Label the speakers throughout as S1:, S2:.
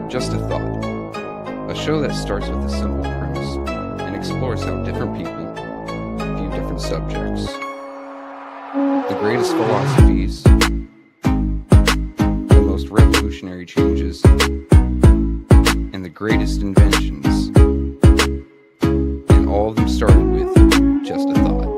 S1: Just a Thought, a show that starts with a simple premise and explores how different people view different subjects. The greatest philosophies, the most revolutionary changes, and the greatest inventions. And all of them started with just a thought.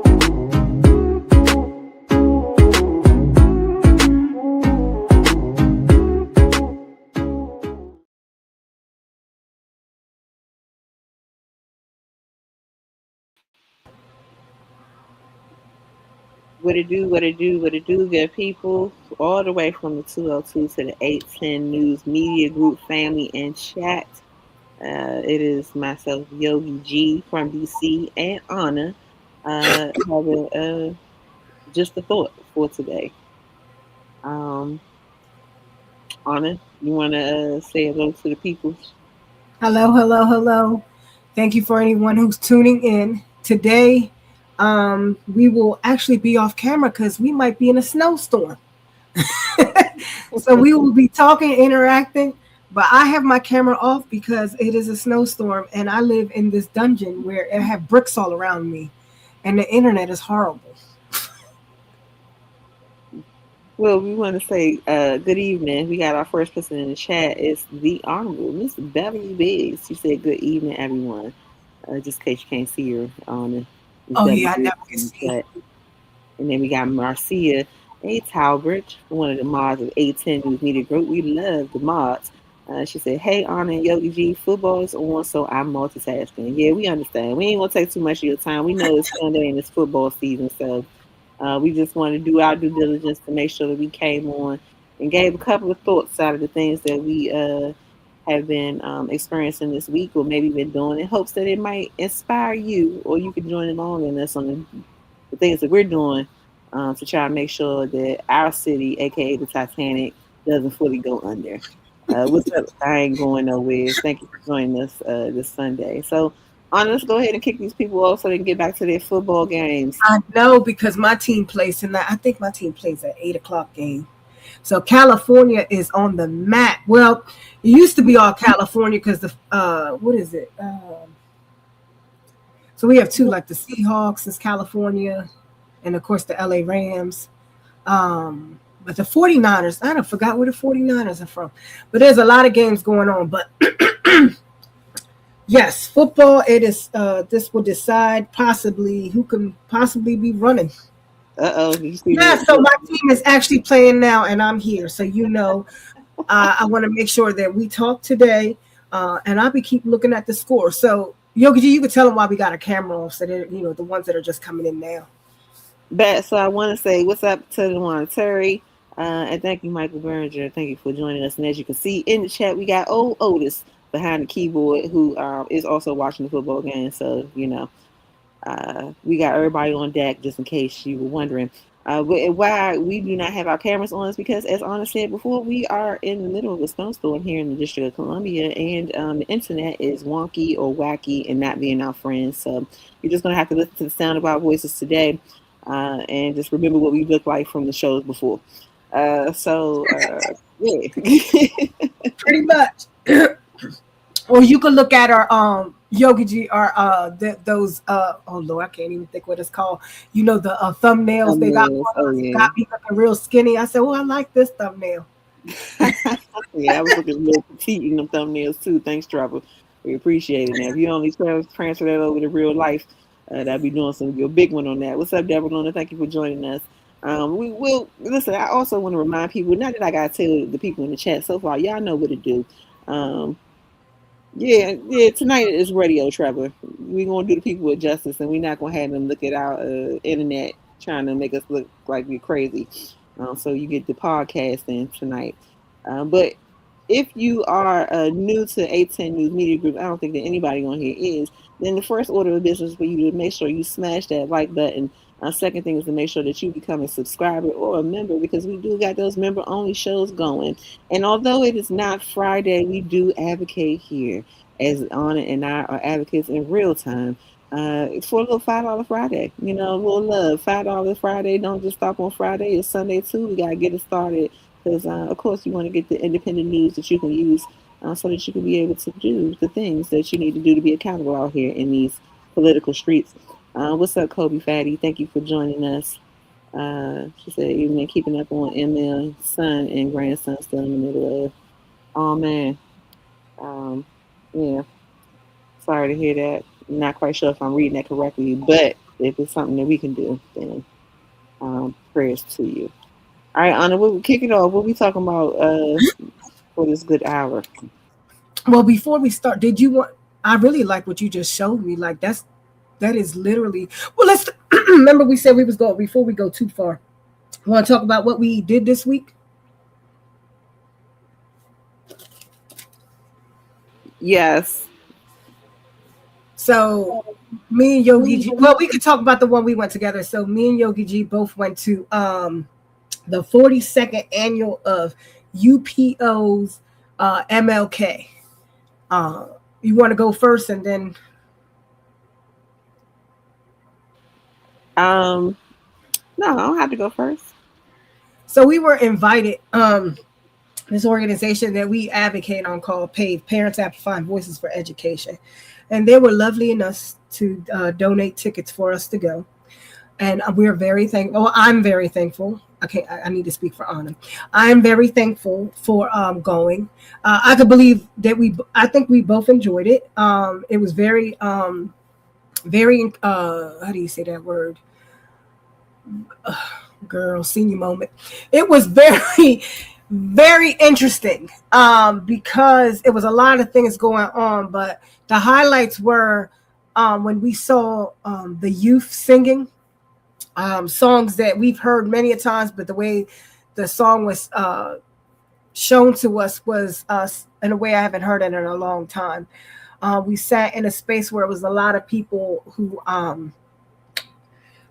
S2: What it do, what it do, what it do, good people, all the way from the 202 to the 810 News Media Group family and chat. It is myself, Yogi G from DC, and Anna having just a thought for today. Um, Anna, you want to say hello to the people?
S3: Hello, hello, hello. Thank you for anyone who's tuning in. Today, we will actually be off camera because we might be in a snowstorm. So we will be talking, interacting, but I have my camera off because it is a snowstorm and I live in this dungeon where I have bricks all around me and the internet is horrible.
S2: Well, we want to say good evening. We got our first person in the chat. It's the Honorable Miss Beverly Biggs. She said good evening, everyone. Just in case you can't see her on Miss
S3: Oh,
S2: Beverly
S3: yeah, I
S2: Biggs
S3: never can
S2: in the
S3: see.
S2: chat. And then we got Marcia A. Talbert, one of the mods of A10 News Media Group. We love the mods. She said, hey, Anna and Yogi G, football is on, so I'm multitasking. Yeah, we understand. We ain't going to take too much of your time. We know it's Sunday and it's football season, so we just want to do our due diligence to make sure that we came on and gave a couple of thoughts out of the things that we have been experiencing this week or maybe been doing in hopes that it might inspire you or you can join along in us on the things that we're doing to try and make sure that our city, aka the Titanic, doesn't fully go under. What's up? I ain't going nowhere. Thank you for joining us this Sunday. So, let's go ahead and kick these people off so they can get back to their football games.
S3: I know because my team plays tonight. I think my team plays at 8 o'clock game. So California is on the map. Well, it used to be all California because the what is it? So we have two, like the Seahawks is California, and of course the LA Rams. But the 49ers, I don't forgot where the 49ers are from. But there's a lot of games going on. But yes, football, it is this will decide possibly who can possibly be running.
S2: You see
S3: Yeah,
S2: that?
S3: so my team is actually playing now and I'm here. So I want to make sure that we talk today, and I'll be keep looking at the score. So Yogi, you could tell them why we got a camera off, so that the ones that are just coming in now.
S2: So I want to say what's up to the one Terry, and thank you, Michael Berger. Thank you for joining us. And as you can see in the chat, we got old Otis behind the keyboard who is also watching the football game. So we got everybody on deck just in case you were wondering. Why we do not have our cameras on is because, as Anna said before, we are in the middle of a snowstorm here in the District of Columbia, and the internet is wonky or wacky and not being our friends. So you're just going to have to listen to the sound of our voices today and just remember what we looked like from the shows before. Yeah.
S3: Pretty much. Or you could look at our Yogi G, our those oh Lord, I can't even think what it's called. The thumbnails they got
S2: Thumbnails.
S3: on
S2: Oh,
S3: us. It
S2: yeah.
S3: got me looking real skinny. I said, "Oh, I like this thumbnail."
S2: Yeah, I was looking a little petite in them thumbnails too. Thanks, Trevor. We appreciate it. Now, if you only transfer that over to real life, that'd be doing some your big one on that. What's up, Deborah Luna? Thank you for joining us. We will listen. I also want to remind people, not that I gotta tell the people in the chat so far, y'all know what to do. Um, yeah. Tonight is radio, Trevor. We're gonna do the people with justice, and we're not gonna have them look at our internet trying to make us look like we're crazy. So you get the podcasting tonight. But if you are new to A10 News Media Group, I don't think that anybody on here is, then the first order of business for you to make sure you smash that like button. Second thing is to make sure that you become a subscriber or a member because we do got those member only shows going. And although it is not Friday, we do advocate here as Anna and I are advocates in real time. For a little $5 Friday, a little love. $5 Friday. Don't just stop on Friday. It's Sunday too. We gotta get it started because, of course, you want to get the independent news that you can use so that you can be able to do the things that you need to do to be accountable out here in these political streets. What's up, Kobe Fatty? Thank you for joining us. She said you've been keeping up on ML son and grandson still in the middle of. Oh man, um, yeah. Sorry to hear that. I'm not quite sure if I'm reading that correctly, but if it's something that we can do, then prayers to you. All right, Anna, we'll kick it off. What we talking about for this good hour?
S3: Well, before we start, did you want? I really like what you just showed me. Like that is literally. Well, let's remember we said we was going before we go too far. Want to talk about what we did this week?
S2: Yes.
S3: So me and Yogi G. Well, we could talk about the one we went together. So me and Yogi G both went to the 42nd annual of UPO's MLK. You want to go first, and then
S2: No, I don't have to go first.
S3: so we were invited. This organization that we advocate on called PAVE, Parents Amplifying Voices for Education, and they were lovely enough to donate tickets for us to go. And we're very thankful. Well, I'm very thankful. Okay, I need to speak for Anna. I'm very thankful for going. I could believe that I think we both enjoyed it. It was very, very. How do you say that word? Girl, senior moment. It was very, very interesting because it was a lot of things going on. But the highlights were when we saw the youth singing. Songs that we've heard many a times, but the way the song was shown to us was in a way I haven't heard it in a long time. We sat in a space where it was a lot of people who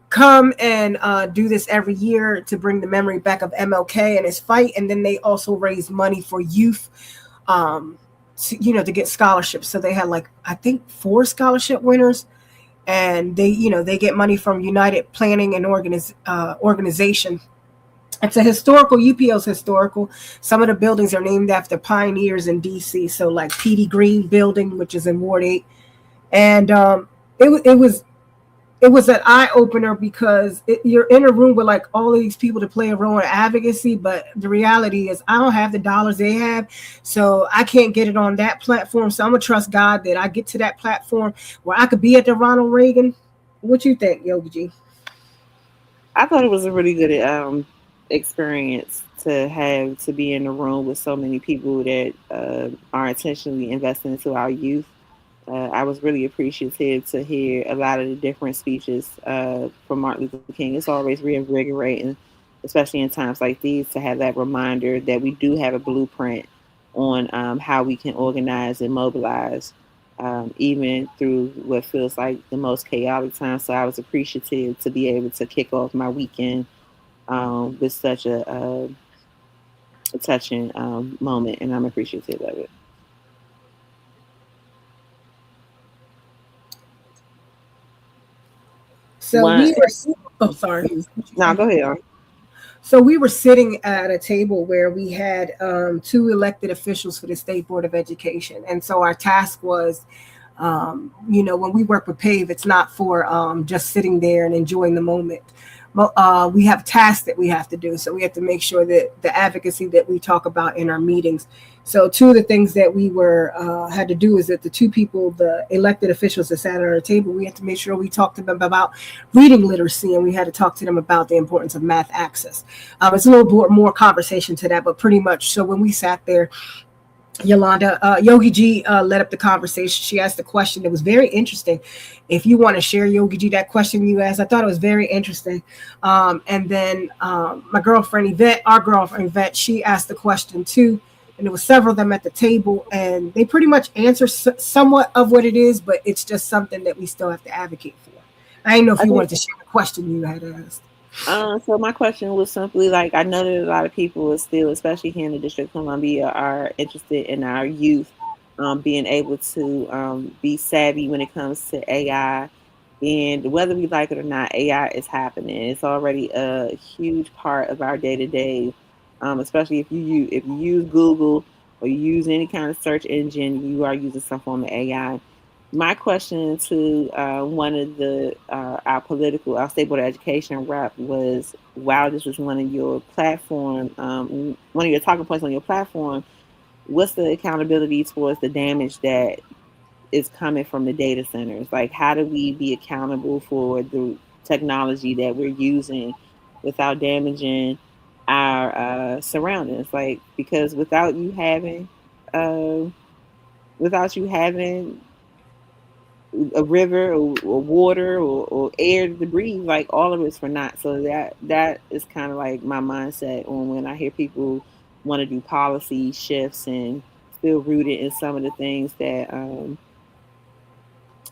S3: come and do this every year to bring the memory back of MLK and his fight, and then they also raise money for youth, to get scholarships. So they had I think 4 scholarship winners. And they get money from United Planning and Organization. It's a historical, UPO's historical. Some of the buildings are named after pioneers in DC. So like Petey Green Building, which is in Ward 8. And it was an eye opener because you're in a room with all of these people to play a role in advocacy, but the reality is I don't have the dollars they have, so I can't get it on that platform. So I'm gonna trust God that I get to that platform where I could be at the Ronald Reagan. What you think, Yogi G?
S2: I thought it was a really good experience to be in a room with so many people that are intentionally investing into our youth. I was really appreciative to hear a lot of the different speeches from Martin Luther King. It's always reinvigorating, especially in times like these, to have that reminder that we do have a blueprint on how we can organize and mobilize, even through what feels like the most chaotic time. So I was appreciative to be able to kick off my weekend with such a touching moment, and I'm appreciative of it.
S3: So we were. Oh, sorry.
S2: No, go ahead.
S3: So we were sitting at a table where we had 2 elected officials for the State Board of Education. And so our task was, when we work with PAVE, it's not for just sitting there and enjoying the moment. We have tasks that we have to do. So we have to make sure that the advocacy that we talk about in our meetings. So 2 of the things that we had to do is that the 2 people, the elected officials that sat at our table, we had to make sure we talked to them about reading literacy, and we had to talk to them about the importance of math access. It's a little more conversation to that, but pretty much. So when we sat there, Yogi G led up the conversation. She asked a question that was very interesting. If you want to share, Yogi G, that question you asked, I thought it was very interesting. And then my girlfriend Yvette, she asked the question too. And there were several of them at the table, and they pretty much answer somewhat of what it is, but it's just something that we still have to advocate for. I didn't know if you wanted to share the question you had asked.
S2: So my question was simply I know that a lot of people are still, especially here in the District of Columbia, are interested in our youth being able to be savvy when it comes to AI. And whether we like it or not, AI is happening. It's already a huge part of our day to day, especially if you use Google. or you use any kind of search engine, you are using some form of AI. My question to one of the our state board of education rep was, wow, this is one of your platform, one of your talking points on your platform. What's the accountability towards the damage that is coming from the data centers? Like, how do we be accountable for the technology that we're using without damaging our surroundings? Like, because uh, without you having a river or water or air to breathe, like all of it's for naught. So that is kind of like my mindset on when I hear people want to do policy shifts and still rooted in some of the things that are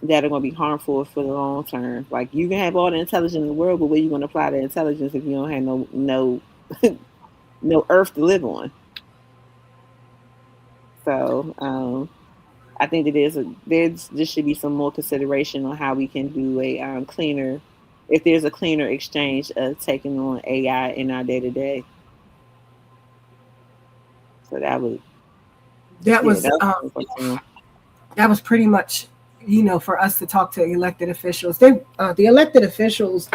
S2: going to be harmful for the long term. Like, you can have all the intelligence in the world, but where you going to apply the intelligence if you don't have no no earth to live on? So I think that there should be some more consideration on how we can do a cleaner, if there's a cleaner exchange of taking on AI in our day to day. So that was
S3: That
S2: yeah,
S3: was
S2: that was
S3: that was pretty much, for us to talk to elected officials. The elected officials,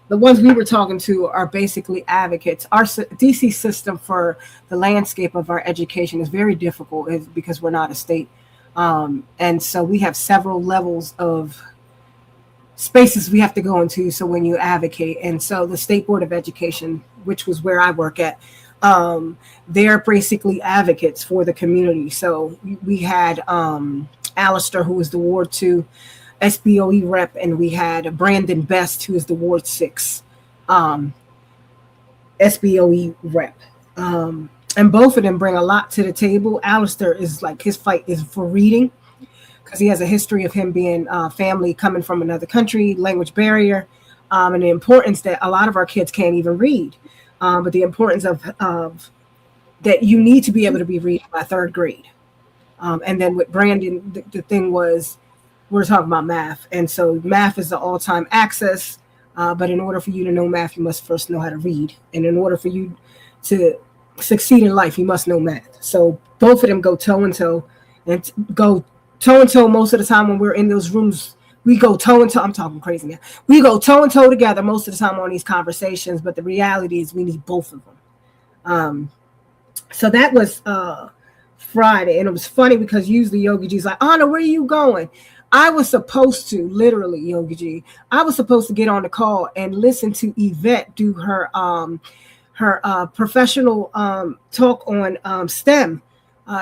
S3: the ones we were talking to, are basically advocates. Our DC system for the landscape of our education is very difficult, because we're not a state, and so we have several levels of spaces we have to go into. So when you advocate, and so the state board of education, which was where I work at, they're basically advocates for the community. So we had Alistair, who was the Ward 2 SBOE rep, and we had Brandon Best, who is the Ward 6 SBOE rep. And both of them bring a lot to the table. Alistair is like, his fight is for reading, because he has a history of him being family coming from another country, language barrier, and the importance that a lot of our kids can't even read. But the importance of that you need to be able to be reading by third grade. And then with Brandon, the thing was, we're talking about math. And so math is the all-time access. But in order for you to know math, you must first know how to read. And in order for you to succeed in life, you must know math. So both of them go toe and toe, and go toe and toe most of the time when we're in those rooms. We go toe and toe. I'm talking crazy now. We go toe and toe together most of the time on these conversations. But the reality is we need both of them. So that was Friday. And it was funny because usually Yogi G's like, Anna, where are you going? I was supposed to, literally, Yogi G, I was supposed to get on the call and listen to Yvette do her professional talk on STEM.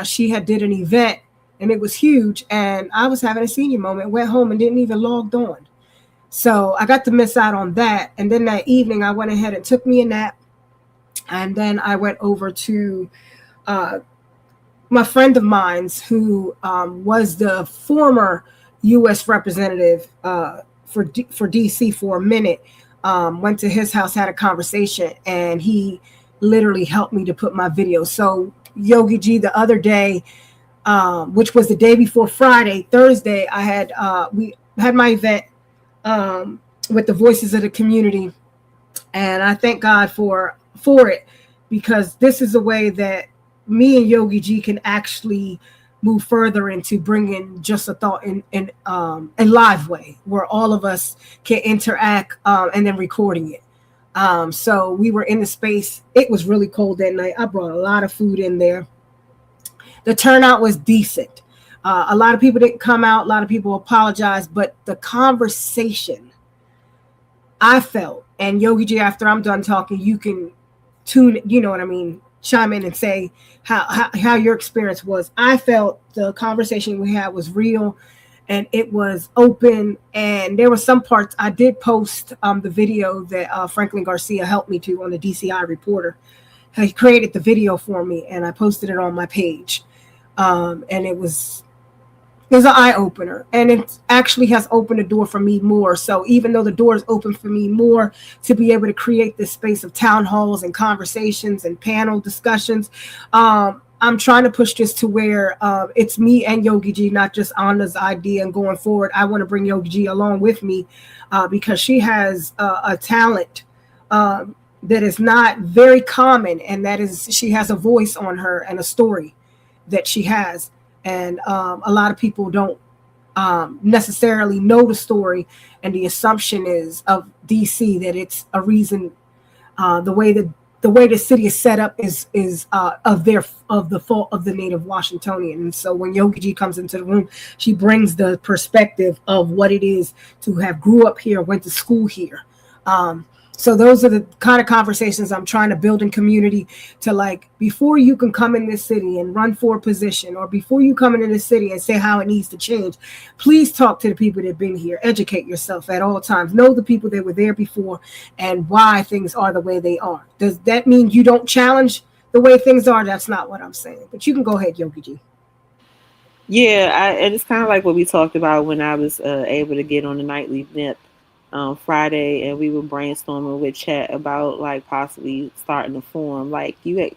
S3: She had did an event, and it was huge. And I was having a senior moment, went home and didn't even log on. So I got to miss out on that. And then that evening, I went ahead and took me a nap. And then I went over to my friend of mine's, who was the former U.S. representative for D.C. for a minute. Went to his house, had a conversation, and he literally helped me to put my video. So Yogi G, the other day, which was the day before Friday, Thursday, I had we had my event with the voices of the community, and I thank God for it, because this is a way that me and Yogi G can actually move further into bringing just a thought in live way, where all of us can interact, and then recording it. So we were in the space. It was really cold that night. I brought a lot of food in there. The turnout was decent. A lot of people didn't come out. A lot of people apologized, but the conversation, I felt, and Yogi G, after I'm done talking, you can tune, you know what I mean, chime in and say how your experience was. I felt the conversation we had was real, and it was open. And there were some parts I did post the video that Franklin Garcia helped me to on the DCI Reporter. He created the video for me, and I posted it on my page. And it was an eye opener, and it actually has opened the door for me more. So even though the door is open for me more to be able to create this space of town halls and conversations and panel discussions, I'm trying to push this to where it's me and Yogi G, not just Anna's idea. And going forward, I want to bring Yogi G along with me, because she has a talent that is not very common, and that is she has a voice on her and a story. that she has. And a lot of people don't necessarily know the story, and the assumption is of DC that it's a reason. The way the city is set up is of the fault of the native Washingtonian. And so when Yogi G comes into the room, she brings the perspective of what it is to have grew up here, went to school here. Um, so those are the kind of conversations I'm trying to build in community, to like, before you can come in this city and run for a position, or before you come into this city and say how it needs to change, please talk to the people that have been here. Educate yourself at all times. Know the people that were there before and why things are the way they are. Does that mean you don't challenge the way things are? That's not what I'm saying. But you can go ahead, Yogi G.
S2: Yeah, and it's kind of like what we talked about when I was able to get on the nightly nip Friday, and we were brainstorming with chat about like possibly starting a forum. Like you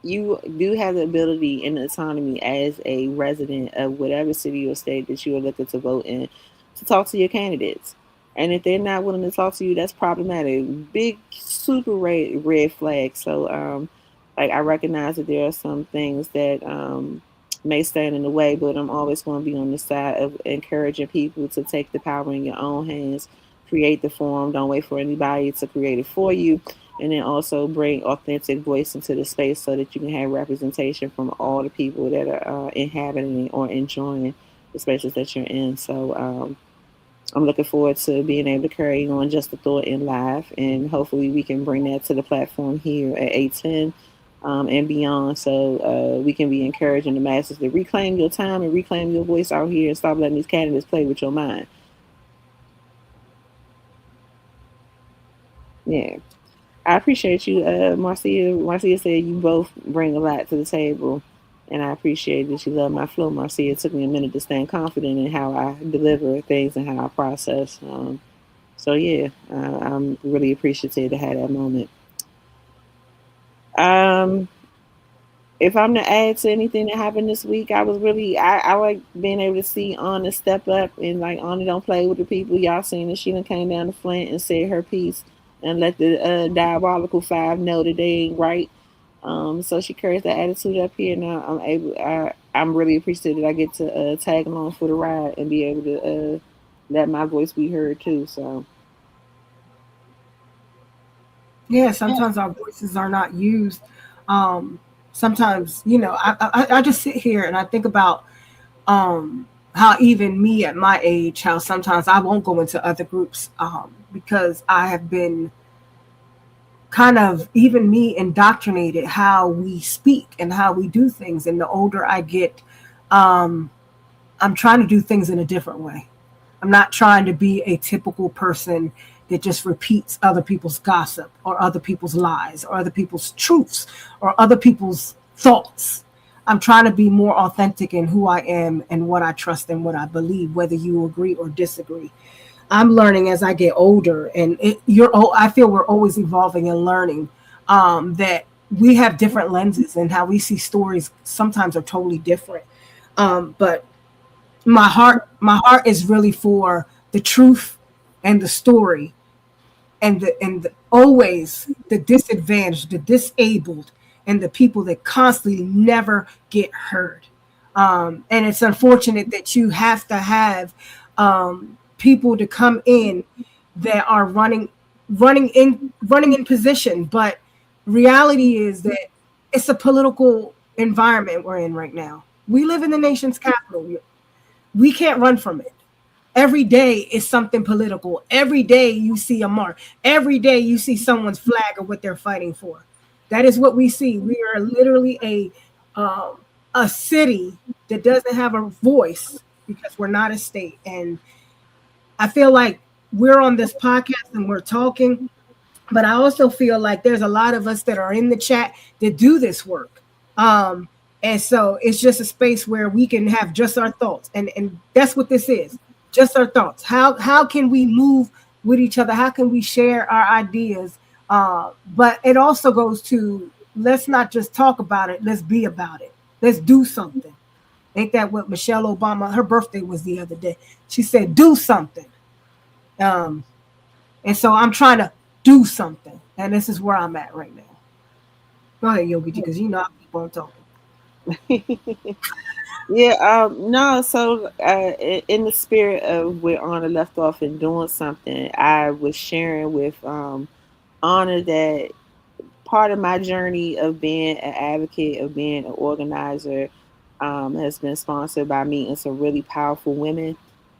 S2: do have the ability and the autonomy as a resident of whatever city or state that you are looking to vote in to talk to your candidates. And if they're not willing to talk to you, that's problematic. Big, super red flag. So, like I recognize that there are some things that may stand in the way, but I'm always going to be on the side of encouraging people to take the power in your own hands, create the forum. Don't wait for anybody to create it for you, and then also bring authentic voice into the space so that you can have representation from all the people that are inhabiting or enjoying the spaces that you're in. So I'm looking forward to being able to carry on just the thought in live, and hopefully we can bring that to the platform here at 810 and beyond, so we can be encouraging the masses to reclaim your time and reclaim your voice out here and stop letting these candidates play with your mind. Yeah. I appreciate you, Marcia. Marcia said you both bring a lot to the table, and I appreciate that you love my flow, Marcia. It took me a minute to stand confident in how I deliver things and how I process. So yeah, I'm really appreciative to have that moment. Um, if I'm to add to anything that happened this week, I like being able to see Anna step up, and like Anna don't play with the people. Y'all seen that she done came down to Flint and said her piece and let the diabolical five know that they ain't right. So she carries that attitude up here now. I'm really appreciative that I get to tag along for the ride and be able to let my voice be heard too. So
S3: Yeah, sometimes our voices are not used. Um, Sometimes, I just sit here and I think about how even me at my age, how sometimes I won't go into other groups because I have been kind of, even me, indoctrinated how we speak and how we do things. And the older I get, um, I'm trying to do things in a different way. I'm not trying to be a typical person that just repeats other people's gossip or other people's lies or other people's truths or other people's thoughts. I'm trying to be more authentic in who I am and what I trust and what I believe, whether you agree or disagree. I'm learning as I get older, and I feel we're always evolving and learning, that we have different lenses and how we see stories sometimes are totally different. But my heart is really for the truth and the story, and always the disadvantaged, the disabled, and the people that constantly never get heard. And it's unfortunate that you have to have people to come in that are running in position, but reality is that it's a political environment we're in right now. We live in the nation's capital. We can't run from it. Every day is something political. Every day you see a mark. Every day you see someone's flag or what they're fighting for. That is what we see. We are literally a city that doesn't have a voice because we're not a state. And I feel like we're on this podcast and we're talking, but I also feel like there's a lot of us that are in the chat that do this work. And so it's just a space where we can have just our thoughts. And that's what this is. Just our thoughts. How can we move with each other? How can we share our ideas? But it also goes to, let's not just talk about it. Let's be about it. Let's do something. Ain't that what Michelle Obama, her birthday was the other day. She said, do something. Um, and so I'm trying to do something. And this is where I'm at right now. Go ahead, Yogi, because I keep on talking.
S2: Yeah, no, so in the spirit of where Anna left off and doing something, I was sharing with Anna that part of my journey of being an advocate, of being an organizer, has been sponsored by meeting some really powerful women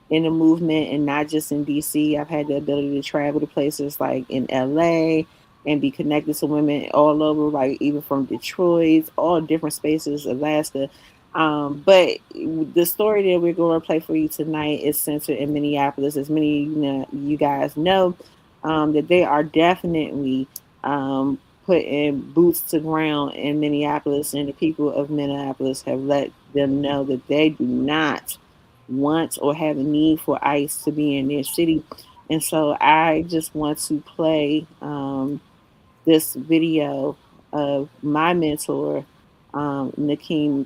S2: in the movement, and not just in DC. I've had the ability to travel to places like in LA and be connected to women all over, like even from Detroit, all different spaces, Alaska. But the story that we're going to play for you tonight is centered in Minneapolis. As many you guys know, that they are definitely putting boots to ground in Minneapolis, and the people of Minneapolis have let them know that they do not want or have a need for ICE to be in their city. And so I just want to play this video of my mentor, Nakima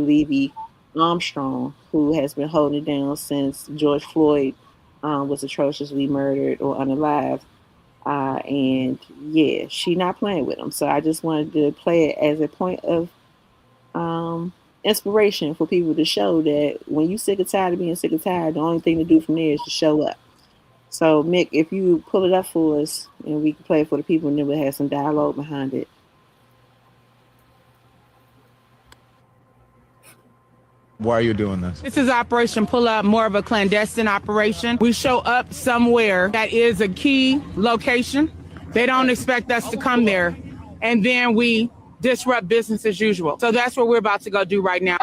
S2: Levy Armstrong, who has been holding it down since George Floyd was atrociously murdered or unalived. And yeah, she not playing with them. So I just wanted to play it as a point of inspiration for people to show that when you sick and tired of being sick and tired, the only thing to do from there is to show up. So Mick, if you pull it up for us and we can play it for the people, and then we'll have some dialogue behind it.
S4: Why are you doing this?
S5: This is Operation Pull Up, more of a clandestine operation. We show up somewhere that is a key location. They don't expect us to come there, and then we disrupt business as usual. So that's what we're about to go do right now.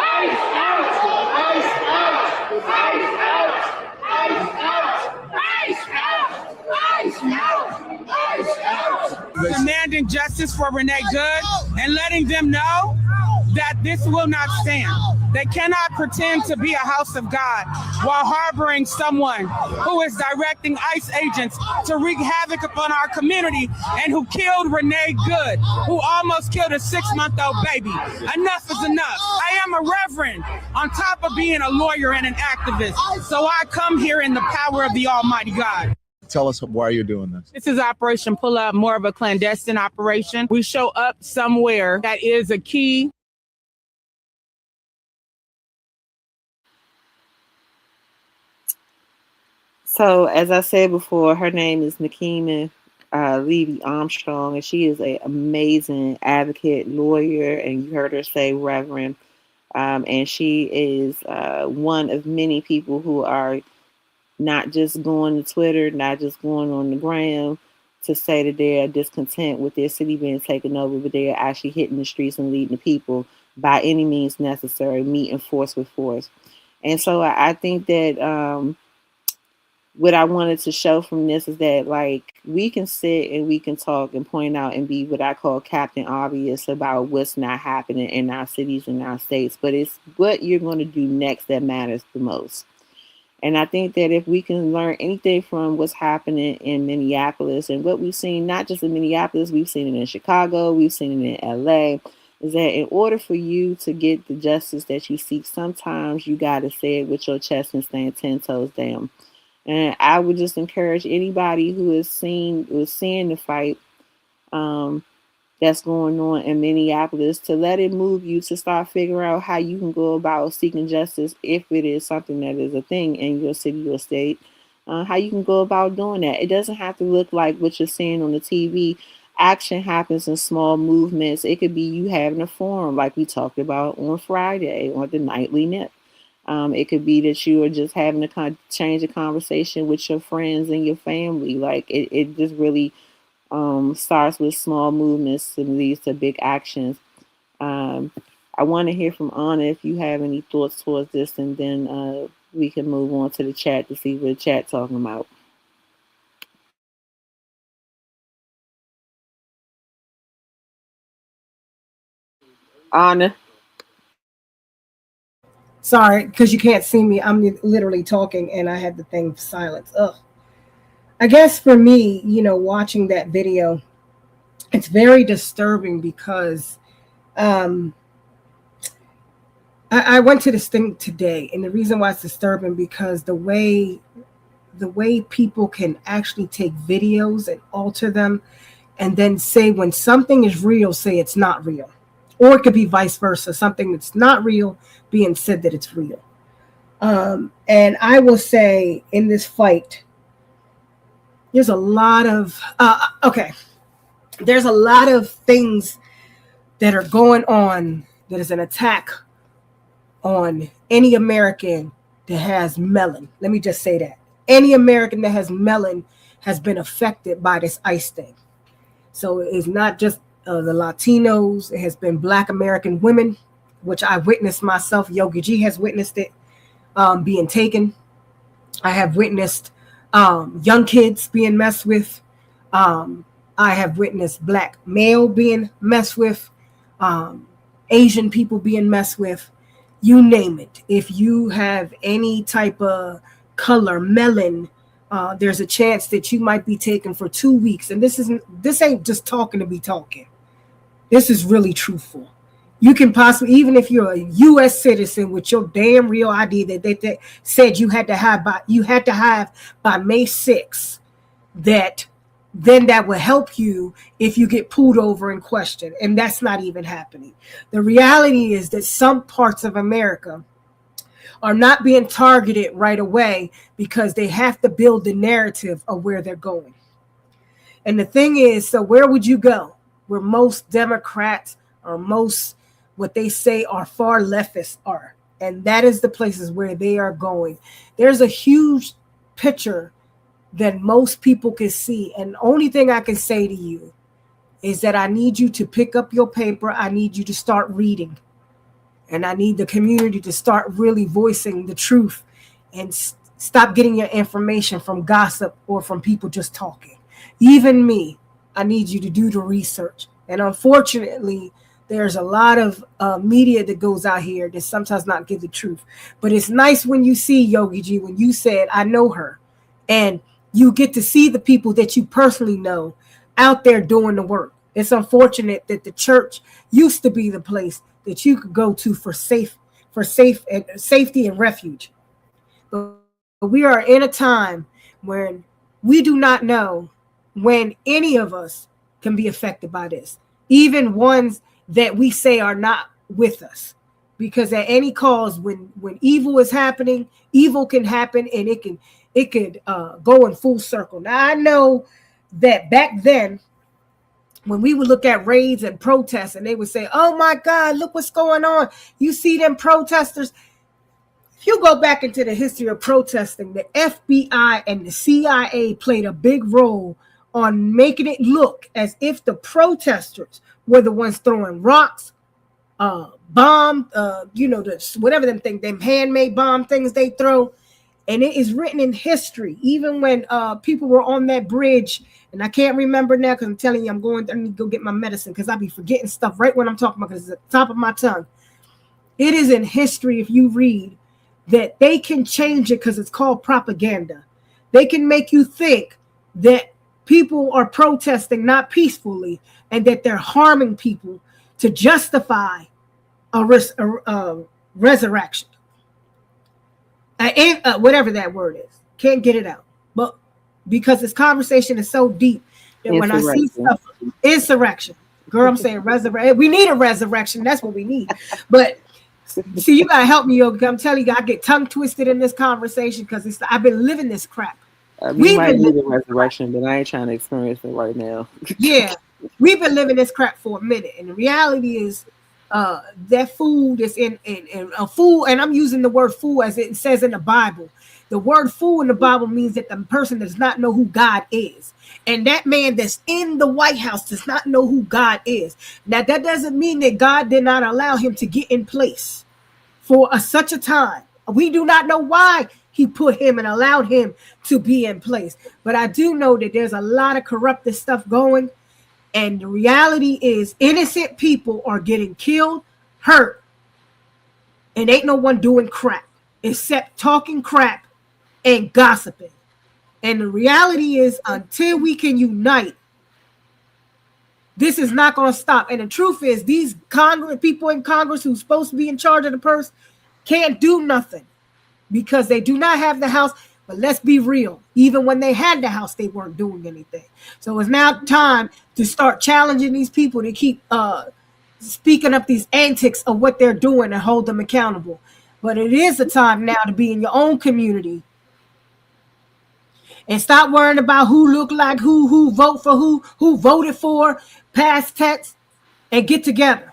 S5: Demanding justice for Renee Good and letting them know that this will not stand. They cannot pretend to be a house of God while harboring someone who is directing ICE agents to wreak havoc upon our community and who killed Renee Good, who almost killed a 6-month-old baby. Enough is enough. I am a reverend on top of being a lawyer and an activist. So I come here in the power of the Almighty God.
S4: Tell us why you're doing this.
S5: This is Operation Pull Up, more of a clandestine operation. We show up somewhere that is a key.
S2: So, as I said before, her name is Nakima Levy Armstrong, and she is an amazing advocate, lawyer, and you heard her say Reverend. And she is one of many people who are not just going to Twitter, not just going on the gram to say that they're discontent with their city being taken over, but they're actually hitting the streets and leading the people by any means necessary, meeting force with force. And so I think that what I wanted to show from this is that, like, we can sit and we can talk and point out and be what I call Captain Obvious about what's not happening in our cities and our states, but it's what you're going to do next that matters the most. And I think that if we can learn anything from what's happening in Minneapolis and what we've seen, not just in Minneapolis, we've seen it in Chicago, we've seen it in LA, is that in order for you to get the justice that you seek, sometimes you got to say it with your chest and stand 10 toes down. And I would just encourage anybody who is seeing the fight that's going on in Minneapolis to let it move you to start figuring out how you can go about seeking justice if it is something that is a thing in your city or state. How you can go about doing that. It doesn't have to look like what you're seeing on the TV. Action happens in small movements. It could be you having a forum like we talked about on Friday on the Nightly Nip. It could be that you are just having to change a conversation with your friends and your family. Like it just really starts with small movements and leads to big actions. I want to hear from Anna if you have any thoughts towards this, and then we can move on to the chat to see what the chat talking about. Anna.
S3: Sorry, because you can't see me. I'm literally talking and I had the thing silenced. Ugh. I guess for me, watching that video, it's very disturbing because I went to this thing today, and the reason why it's disturbing because the way people can actually take videos and alter them and then say when something is real, say it's not real. or it could be vice versa, something that's not real being said that it's real. And I will say in this fight, there's a lot of there's a lot of things that are going on that is an attack on any American that has melon. Let me just say that. Any American that has melon has been affected by this ICE thing. So it's not just the Latinos. It has been Black American women, which I witnessed myself. Yogi G has witnessed it being taken. I have witnessed young kids being messed with. I have witnessed Black male being messed with, Asian people being messed with, you name it. If you have any type of color, melon, there's a chance that you might be taken for 2 weeks. And this ain't just talking to be talking. This is really truthful. You can possibly, even if you're a U.S. citizen with your damn real ID that they said you had to have by May 6th, then that will help you if you get pulled over and questioned. And that's not even happening. The reality is that some parts of America are not being targeted right away because they have to build the narrative of where they're going. And the thing is, so where would you go? Where most Democrats or most what they say are far leftists are. And that is the places where they are going. There's a huge picture that most people can see. And the only thing I can say to you is that I need you to pick up your paper. I need you to start reading. And I need the community to start really voicing the truth and stop getting your information from gossip or from people just talking. Even me, I need you to do the research. And unfortunately, there's a lot of media that goes out here that sometimes not give the truth. But it's nice when you see Yogi G, when you said, I know her. And you get to see the people that you personally know out there doing the work. It's unfortunate that the church used to be the place that you could go to for safety and refuge. But we are in a time when we do not know when any of us can be affected by this, even ones that we say are not with us. Because at any cause, when evil is happening, evil can happen, and it could go in full circle. Now, I know that back then, when we would look at raids and protests, and they would say, oh my God, look what's going on. You see them protesters. If you go back into the history of protesting, the FBI and the CIA played a big role on making it look as if the protesters were the ones throwing rocks, bomb, whatever them handmade bomb things they throw. And it is written in history, even when people were on that bridge. And I can't remember now because I'm telling you, I need to go get my medicine because I'll be forgetting stuff right when I'm talking about because it's at the top of my tongue. It is in history, if you read, that they can change it because it's called propaganda. They can make you think that people are protesting not peacefully and that they're harming people to justify a resurrection. Whatever that word is. Can't get it out. But because this conversation is so deep that when I see stuff, insurrection. Girl, I'm saying resurrection. We need a resurrection. That's what we need. But see, you gotta help me, Yogi. I'm telling you, I get tongue twisted in this conversation because I've been living this crap.
S2: We might need a resurrection, but I ain't trying to experience it right now.
S3: Yeah, we've been living this crap for a minute, and the reality is that fool is in a fool, and I'm using the word fool as it says in the Bible. The word fool in the Bible means that the person does not know who God is. And that man that's in the White House does not know who God is. Now, that doesn't mean that God did not allow him to get in place for such a time. We do not know why he put him and allowed him to be in place. But I do know that there's a lot of corrupted stuff going. And the reality is innocent people are getting killed, hurt, and ain't no one doing crap except talking crap and gossiping. And the reality is until we can unite, this is not going to stop. And the truth is these people in Congress who's supposed to be in charge of the purse can't do nothing because they do not have the House. But let's be real. Even when they had the House, they weren't doing anything. So it's now time to start challenging these people to keep speaking up these antics of what they're doing and hold them accountable. But it is the time now to be in your own community and stop worrying about who look like who vote for who voted for, past tense, and get together.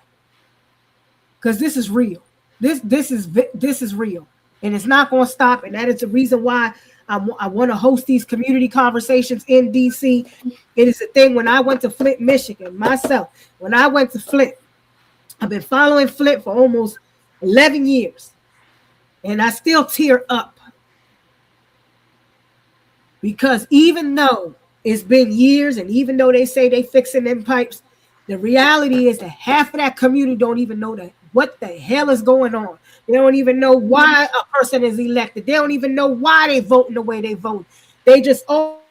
S3: Because this is real. This is real, and it's not going to stop. And that is the reason why I want to host these community conversations in DC. It is a thing. When I went to Flint, Michigan, myself, when I went to Flint, I've been following Flint for almost 11 years, and I still tear up because even though it's been years, and even though they say they fixing them pipes, the reality is that half of that community don't even know that what the hell is going on. They don't even know why a person is elected. They don't even know why they voting the way they vote. They just all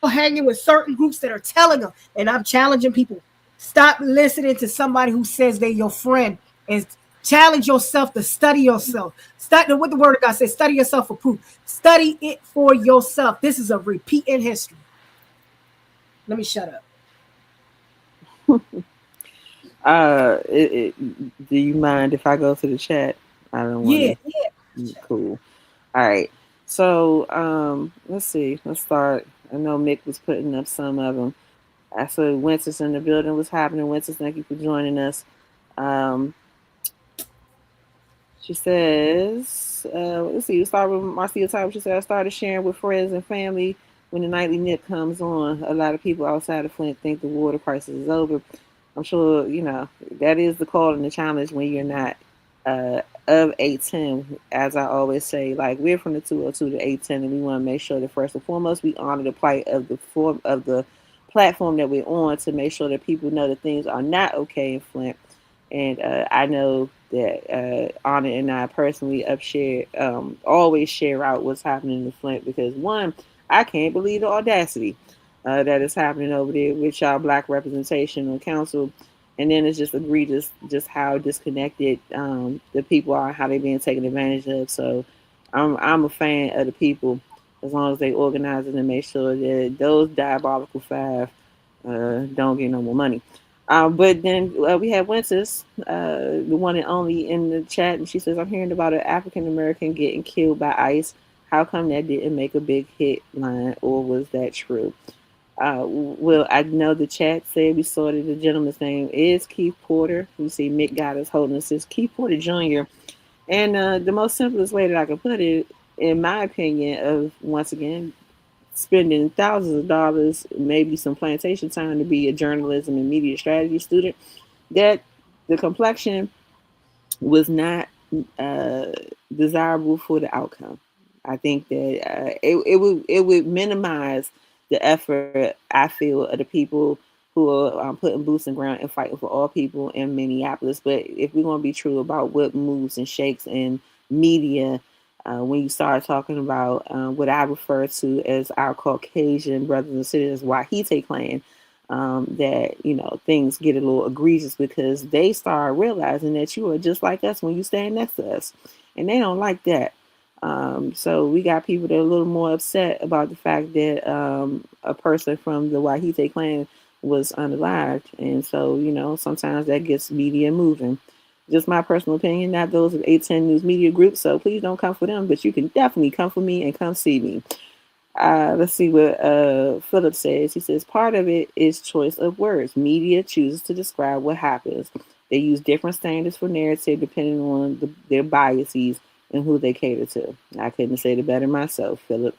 S3: hanging with certain groups that are telling them. And I'm challenging people: stop listening to somebody who says they're your friend, and challenge yourself to study yourself. Study what the word of God says: study yourself for proof. Study it for yourself. This is a repeat in history. Let me shut up.
S2: Do you mind if I go to the chat? I don't want
S3: Yeah,
S2: to.
S3: yeah.
S2: Cool. All right. So let's see. Let's start. I know Mick was putting up some of them. I saw Winston's in the building. What's happening, Winston? Thank you for joining us. Um, she says, let's see. We'll start with Marcia Tyler. She said, I started sharing with friends and family when the nightly nip comes on. A lot of people outside of Flint think the water crisis is over. I'm sure, that is the call and the challenge when you're not of 810. As I always say, like, we're from the 202 to 810, and we want to make sure that first and foremost we honor the plight of the form of the platform that we're on, to make sure that people know that things are not okay in Flint. And I know that Anna and I personally always share out what's happening in Flint, because one, I can't believe the audacity that is happening over there with y'all black representation on council. And then it's just egregious just how disconnected the people are, how they're being taken advantage of. So I'm a fan of the people, as long as they organize it and make sure that those diabolical five don't get no more money. But then we have Wences, the one and only, in the chat, and she says, I'm hearing about an African American getting killed by ICE. How come that didn't make a big hit line, or was that true? Well, I know the chat said we saw that the gentleman's name is Keith Porter. You see Mick got us holding us, says Keith Porter Jr. And the most simplest way that I could put it, in my opinion, of once again spending thousands of dollars, maybe some plantation time, to be a journalism and media strategy student, that the complexion was not desirable for the outcome. I think that it would minimize the effort, I feel, of the people who are putting boots in ground and fighting for all people in Minneapolis. But if we're going to be true about what moves and shakes in media, when you start talking about what I refer to as our Caucasian brothers and sisters, Wahite clan, that things get a little egregious, because they start realizing that you are just like us when you stand next to us, and they don't like that. So we got people that are a little more upset about the fact that a person from the Wahite clan was unalived, and so sometimes that gets media moving. Just my personal opinion, not those of 810 News Media Group. So please don't come for them, but you can definitely come for me and come see me. Let's see what Philip says. He says, part of it is choice of words. Media chooses to describe what happens. They use different standards for narrative depending on their biases and who they cater to. I couldn't say it better myself, Philip.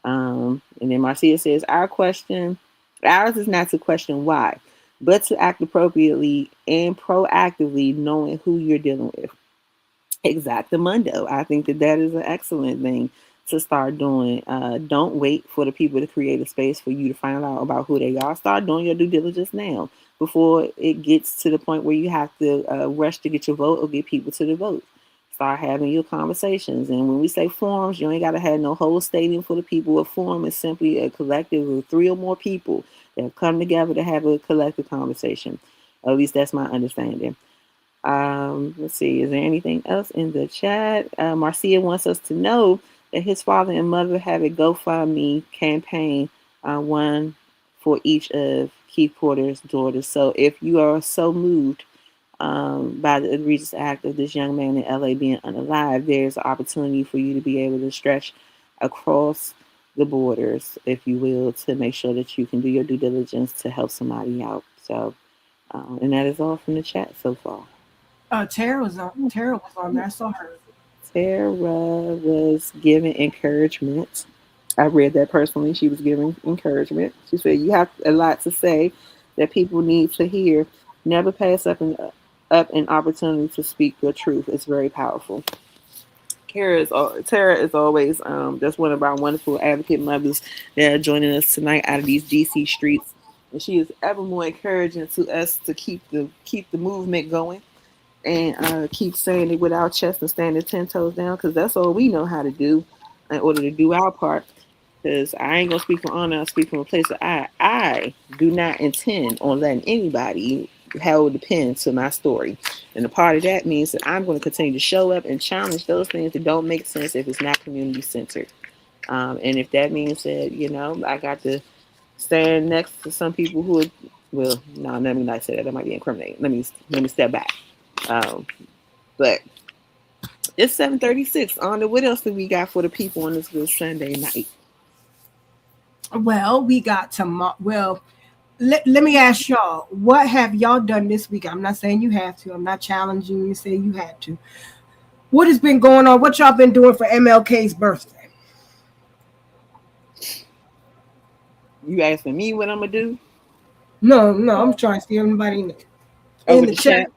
S2: And then Marcia says, ours is not to question why, but to act appropriately and proactively, knowing who you're dealing with. Exactamundo. I think that is an excellent thing to start doing. Don't wait for the people to create a space for you to find out about who they are. Start doing your due diligence now, before it gets to the point where you have to rush to get your vote or get people to the vote. Start having your conversations. And when we say forums, you ain't got to have no whole stadium full of people. A forum is simply a collective of 3 or more people that have come together to have a collective conversation. At least that's my understanding. Let's see, is there anything else in the chat? Marcia wants us to know that his father and mother have a GoFundMe campaign, one for each of Keith Porter's daughter. So if you are so moved by the egregious act of this young man in LA being unalive, there's an opportunity for you to be able to stretch across the borders, if you will, to make sure that you can do your due diligence to help somebody out. So, and that is all from the chat so far.
S3: Tara was on. Tara was on there. I saw her.
S2: Sarah was giving encouragement. I read that personally. She was giving encouragement. She said, "You have a lot to say that people need to hear. Never pass up an opportunity to speak your truth. It's very powerful." Tara is always just one of our wonderful advocate mothers that are joining us tonight out of these DC streets, and she is ever more encouraging to us to keep the movement going and keep saying it with our chest and standing 10 toes down, because that's all we know how to do in order to do our part. Because I ain't gonna speak from honor, I speak from a place of I do not intend on letting anybody hold the pen to my story. And a part of that means that I'm going to continue to show up and challenge those things that don't make sense if it's not community centered. And if that means that, I got to stand next to some people who are, well, no, let me not say that. That might be incriminating. Let me step back. But it's 7:36. On to what else do we got for the people on this good Sunday night?
S3: Well, we got tomorrow. Well, let me ask y'all, what have y'all done this week? I'm not saying you have to. I'm not challenging you to say you had to. What has been going on? What y'all been doing for MLK's birthday?
S2: You asking me what I'm gonna do?
S3: No, I'm trying to see everybody in the chat.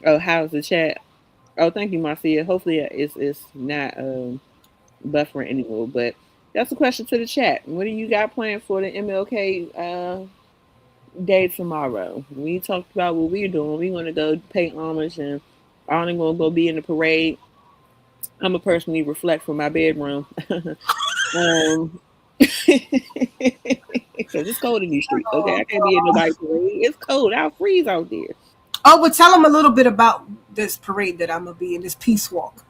S2: Oh, how's the chat? Oh, thank you, Marcia. Hopefully, it's not buffering anymore. But that's a question to the chat. What do you got planned for the MLK day tomorrow? We talked about what we're doing. We're gonna go pay homage, and I'm gonna go be in the parade. I'm gonna personally reflect from my bedroom. Because it's cold in these streets. Okay, I can't be in nobody's parade. It's cold. I'll freeze out there.
S3: Oh, well, tell them a little bit about this parade that I'm gonna be in, this peace walk.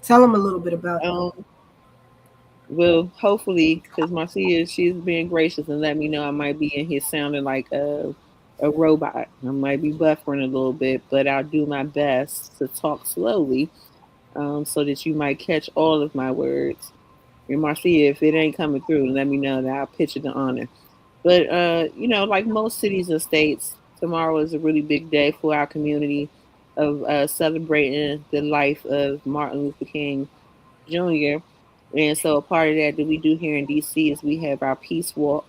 S3: Tell them a little bit about it.
S2: Well, hopefully, because Marcia, she's being gracious and let me know I might be in here sounding like a robot. I might be buffering a little bit, but I'll do my best to talk slowly so that you might catch all of my words. And Marcia, if it ain't coming through, let me know that I'll pitch it to honor. But, like most cities and states, tomorrow is a really big day for our community of celebrating the life of Martin Luther King Jr. And so a part of that we do here in DC is we have our peace walk,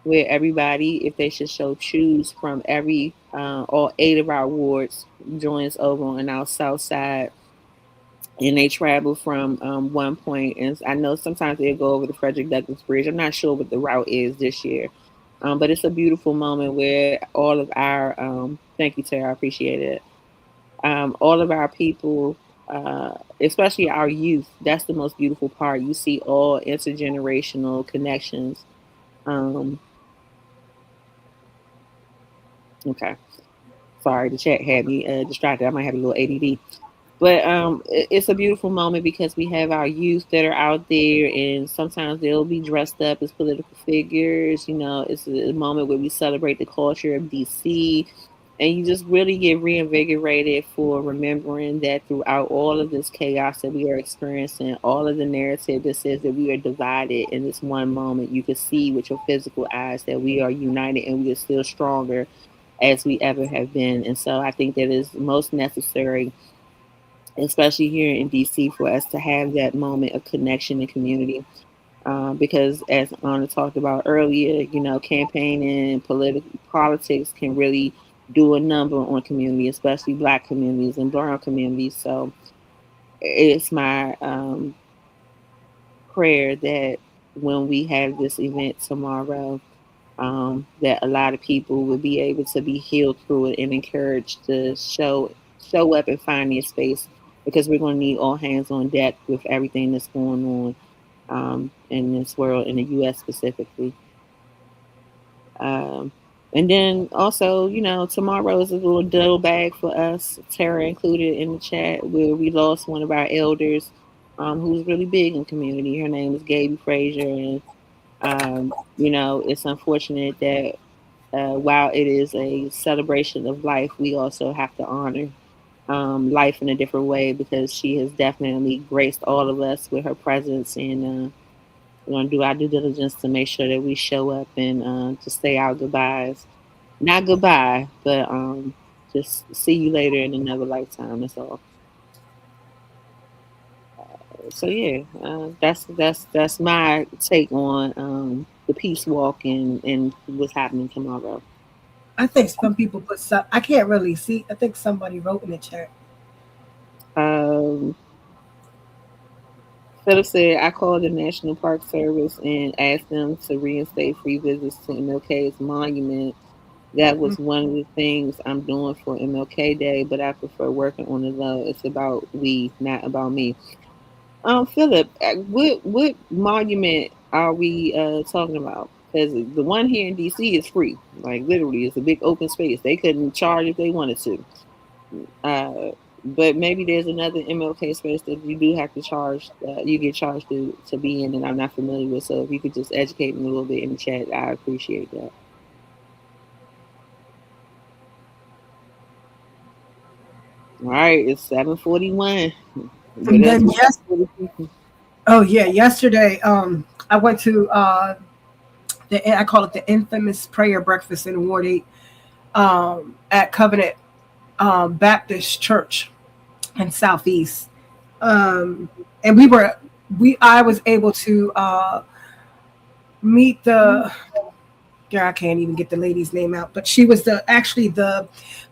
S2: where everybody, if they should so choose, from all 8 of our wards joins over on our south side, and they travel from one point. And I know sometimes they'll go over the Frederick Douglass Bridge. I'm not sure what the route is this year, but it's a beautiful moment where all of our thank you, Tara, I appreciate it. All of our people, especially our youth, that's the most beautiful part. You see all intergenerational connections. Okay. Sorry, the chat had me distracted. I might have a little ADD. But it's a beautiful moment because we have our youth that are out there, and sometimes they'll be dressed up as political figures. It's a moment where we celebrate the culture of DC, and you just really get reinvigorated for remembering that throughout all of this chaos that we are experiencing, all of the narrative that says that we are divided in this one moment, you can see with your physical eyes that we are united and we are still stronger as we ever have been. And so I think that is most necessary, especially here in DC, for us to have that moment of connection and community. Because as Anna talked about earlier, campaigning and politics can really do a number on community, especially Black communities and brown communities. So it's my prayer that when we have this event tomorrow, that a lot of people will be able to be healed through it and encouraged to show up and find their space, because we're going to need all hands on deck with everything that's going on in this world, in the U.S. specifically. And then also, tomorrow is a little dull bag for us, Tara included in the chat, where we lost one of our elders who's really big in community. Her name is Gaby Frazier. And, it's unfortunate that while it is a celebration of life, we also have to honor life in a different way because she has definitely graced all of us with her presence. And we're going to do our due diligence to make sure that we show up and to say our goodbyes. Not goodbye, but just see you later in another lifetime. That's all. So yeah, that's my take on the peace walk and what's happening tomorrow.
S3: I think some people put some. I can't really see. I think somebody wrote in the chat.
S2: Um, Philip said, I called the National Park Service and asked them to reinstate free visits to MLK's monument. That was one of the things I'm doing for MLK Day, but I prefer working on the low. It's about we, not about me. Philip, what monument are we talking about? Because the one here in DC is free, like literally, it's a big open space. They couldn't charge if they wanted to. Uh, but maybe there's another MLK space that you do have to charge. You get charged to be in, and I'm not familiar with. So if you could just educate me a little bit in the chat, I appreciate that. All right, it's 7:41.
S3: And then oh yeah, yesterday I went to I call it the infamous prayer breakfast in Ward 8 at Covenant Baptist Church in Southeast. And I was able to meet the I can't even get the lady's name out, but she was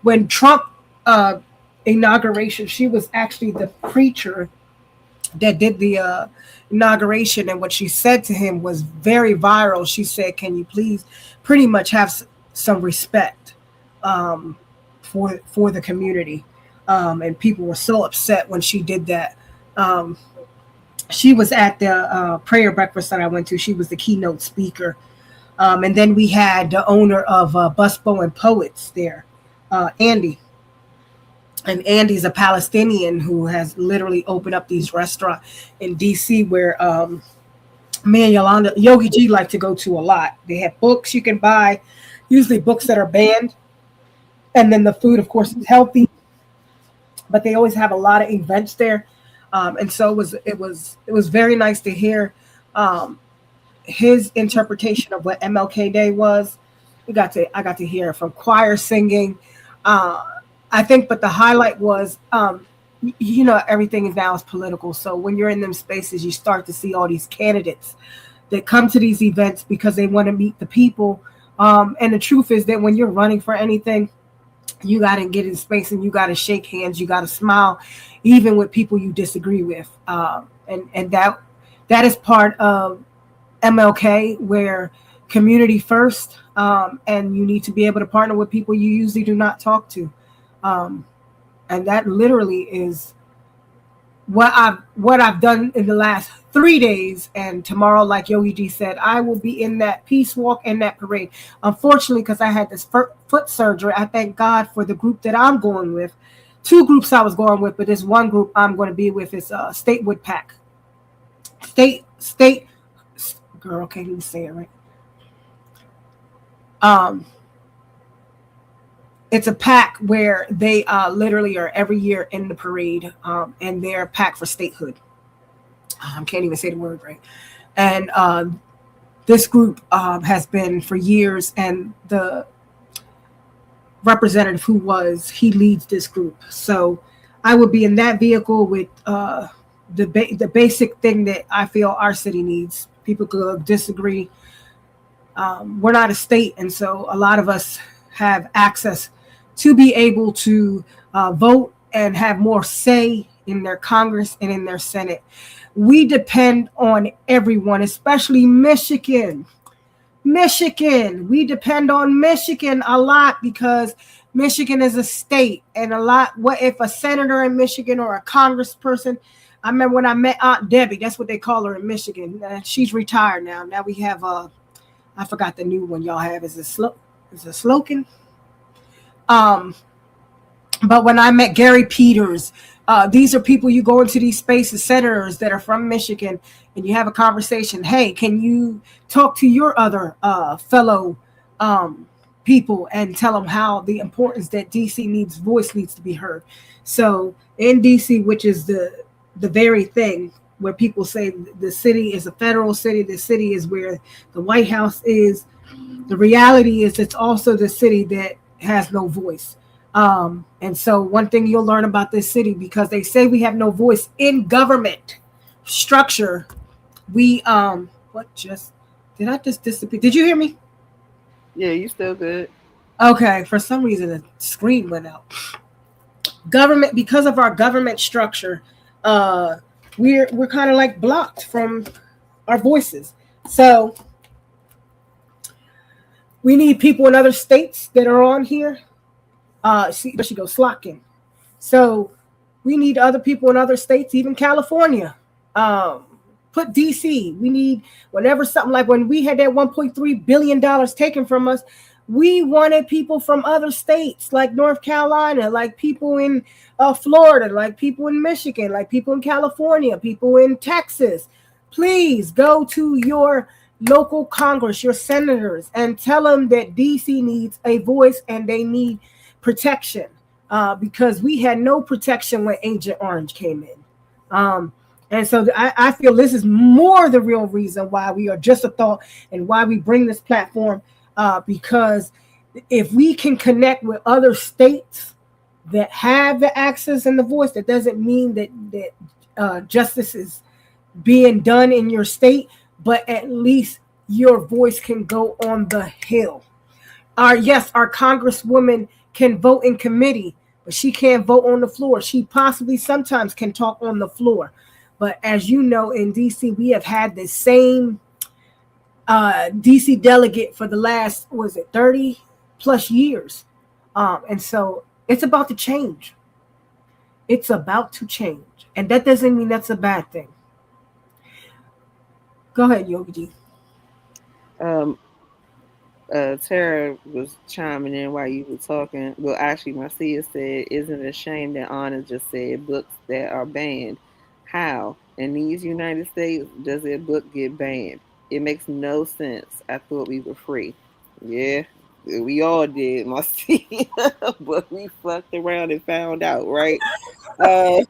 S3: when Trump inauguration, she was actually the preacher that did the inauguration, and what she said to him was very viral. She said, "Can you please, pretty much have some respect for the community?" And people were so upset when she did that. She was at the prayer breakfast that I went to. She was the keynote speaker, and then we had the owner of Busbo and Poets there, Andy. And Andy's a Palestinian who has literally opened up these restaurants in DC where me and Yolanda, Yogi G like to go to a lot. They have books you can buy, usually books that are banned. And then the food, of course, is healthy. But they always have a lot of events there. And so it was very nice to hear his interpretation of what MLK Day was. I got to hear from choir singing. I think, but the highlight was, everything is now is political. So when you're in them spaces, you start to see all these candidates that come to these events because they want to meet the people. And the truth is that when you're running for anything, you got to get in space and you got to shake hands. You got to smile, even with people you disagree with. And that is part of MLK, where community first, and you need to be able to partner with people you usually do not talk to. And that literally is what I've done in the last 3 days. And tomorrow, like Yogi G said, I will be in that peace walk and that parade. Unfortunately, because I had this foot surgery, I thank God for the group that I'm going with. 2 groups I was going with, but this one group I'm going to be with is Statewood Pack. State girl, can't even say it right. It's a pack where they literally are every year in the parade, and they're a pack for statehood. I can't even say the word right. And this group has been for years, and the representative he leads this group. So I would be in that vehicle with the basic thing that I feel our city needs. People could disagree. We're not a state, and so a lot of us have access to be able to vote and have more say in their Congress and in their Senate. We depend on everyone, especially Michigan. We depend on Michigan a lot because Michigan is a state, and a lot. What if a senator in Michigan or a congressperson? I remember when I met Aunt Debbie. That's what they call her in Michigan. She's retired now. Now we have I forgot the new one y'all have. Is it Slokin? But when I met Gary Peters, these are people you go into these spaces, senators that are from Michigan, and you have a conversation. Hey, can you talk to your other fellow people and tell them how the importance that DC needs voice needs to be heard. So in DC, which is the very thing where people say the city is a federal city, the city is where the White House is. The reality is it's also the city that has no voice. And so one thing you'll learn about this city, because they say we have no voice in government structure, we what just did I just disappear? Did you hear me?
S2: Yeah, you still good.
S3: Okay, for some reason the screen went out. Government, because of our government structure, we're kind of like blocked from our voices. So we need people in other states that are on here. There she goes, slocking. So we need other people in other states, even California. Put DC. We need whenever something like when we had that $1.3 billion taken from us, we wanted people from other states like North Carolina, like people in Florida, like people in Michigan, like people in California, people in Texas. Please go to your local Congress, your senators, and tell them that DC needs a voice and they need protection, because we had no protection when Agent Orange came in. And so I feel this is more the real reason why we are just a thought and why we bring this platform, because if we can connect with other states that have the access and the voice, that doesn't mean that justice is being done in your state, but at least your voice can go on the Hill. Our congresswoman can vote in committee, but she can't vote on the floor. She possibly sometimes can talk on the floor. But as you know, in DC, we have had the same DC delegate for the last, 30 plus years. And so it's about to change. It's about to change. And that doesn't mean that's a bad thing. Go ahead, Yogi.
S2: Tara was chiming in while you were talking. Well, actually, Marcia said, "Isn't it a shame that Anna just said books that are banned? How in these United States does a book get banned? It makes no sense. I thought we were free. Yeah, we all did, Marcia, but we fucked around and found out, right?" Uh,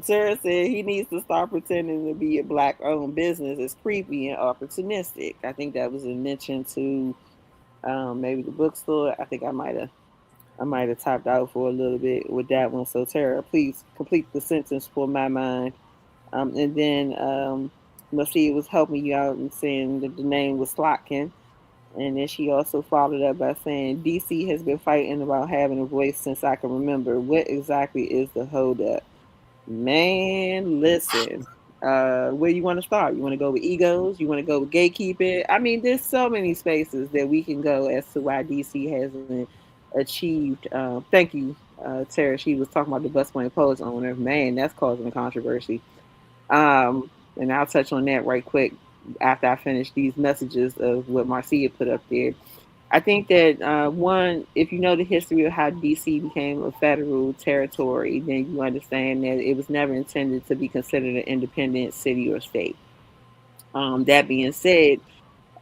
S2: Tara said he needs to stop pretending to be a black-owned business. It's creepy and opportunistic. I think that was a mention to maybe the bookstore. I think I might have topped out for a little bit with that one. So Tara, please complete the sentence for my mind. And then Marcia was helping you out and saying that the name was Slotkin. And then she also followed up by saying, DC has been fighting about having a voice since I can remember. What exactly is the holdup? Man, listen. Where you want to start? You want to go with egos? You want to go with gatekeeping? I mean, there's so many spaces that we can go as to why DC hasn't achieved. Thank you, Tara. She was talking about the Busboy Poets owner. Man, that's causing a controversy. And I'll touch on that right quick after I finish these messages of what Marcia put up there. I think that one, if you know the history of how DC became a federal territory, then you understand that it was never intended to be considered an independent city or state. That being said,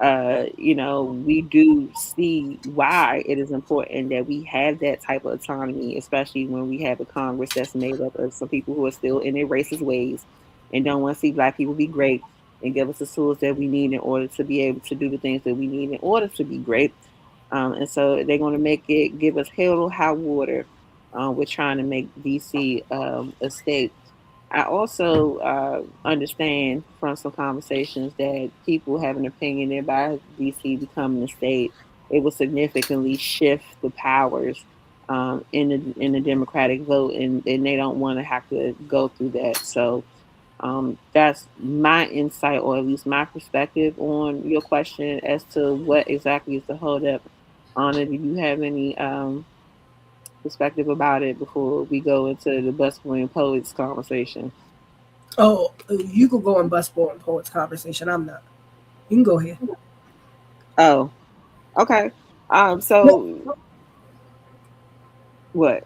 S2: we do see why it is important that we have that type of autonomy, especially when we have a Congress that's made up of some people who are still in their racist ways and don't want to see black people be great and give us the tools that we need in order to be able to do the things that we need in order to be great. And so they're going to give us hell or high water. We're trying to make DC a state. I also understand from some conversations that people have an opinion that by DC becoming a state, it will significantly shift the powers in the Democratic vote, and they don't want to have to go through that. So that's my insight, or at least my perspective on your question as to what exactly is the holdup. Anna, do you have any perspective about it before we go into the Busboy and Poets conversation?
S3: Oh, you could go on Busboy and Poets conversation. I'm not. You can go ahead.
S2: Oh, okay. So what?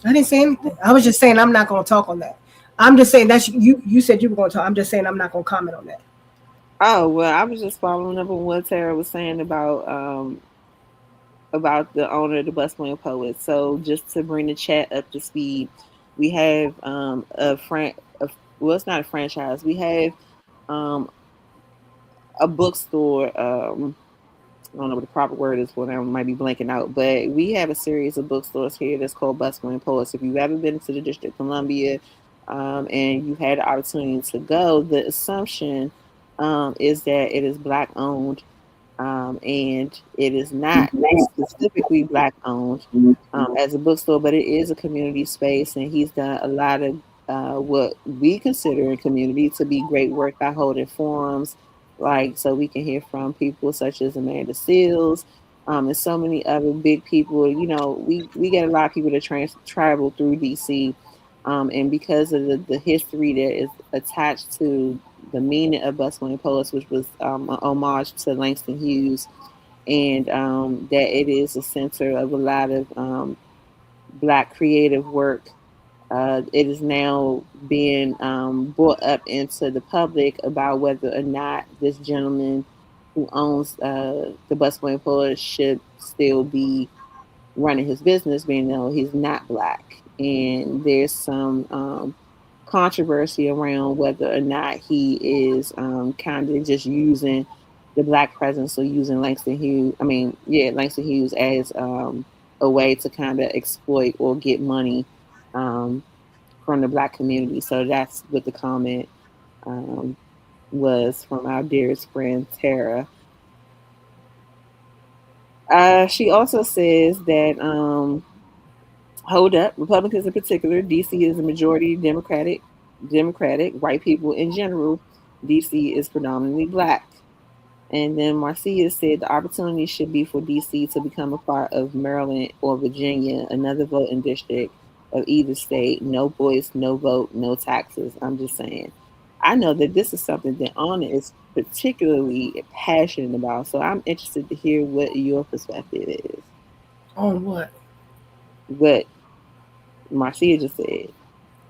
S3: I didn't say anything. I was just saying I'm not going to talk on that. I'm just saying that's you. You said you were going to talk. I'm just saying I'm not going to comment on that.
S2: Oh, well, I was just following up on what Tara was saying about about the owner of the Busman Poets. So just to bring the chat up to speed, we have well, it's not a franchise. We have um, a bookstore. I don't know what the proper word is for them. I might be blanking out, but we have a series of bookstores here that's called Busman Poets. If you've ever been to the District of Columbia and you had the opportunity to go, the assumption is that it is Black owned, and it is not specifically Black owned as a bookstore, but it is a community space, and he's done a lot of what we consider in community to be great work by holding forums, like so we can hear from people such as Amanda Seals, and so many other big people. You know, we get a lot of people that travel through DC, and because of the history that is attached to the meaning of Bustling Poets, which was an homage to Langston Hughes, and that it is a center of a lot of Black creative work. It is now being brought up into the public about whether or not this gentleman who owns the Bustling Poets should still be running his business, being though he's not Black. And there's some controversy around whether or not he is kind of just using the Black presence or using Langston Hughes as a way to kind of exploit or get money from the Black community. So that's what the comment was from our dearest friend Tara. She also says that hold up, Republicans in particular, DC is a majority Democratic, white people in general. DC is predominantly Black. And then Marcia said the opportunity should be for DC to become a part of Maryland or Virginia, another voting district of either state. No voice, no vote, no taxes. I'm just saying. I know that this is something that Anna is particularly passionate about. So I'm interested to hear what your perspective is.
S3: On what?
S2: What Marcia just said.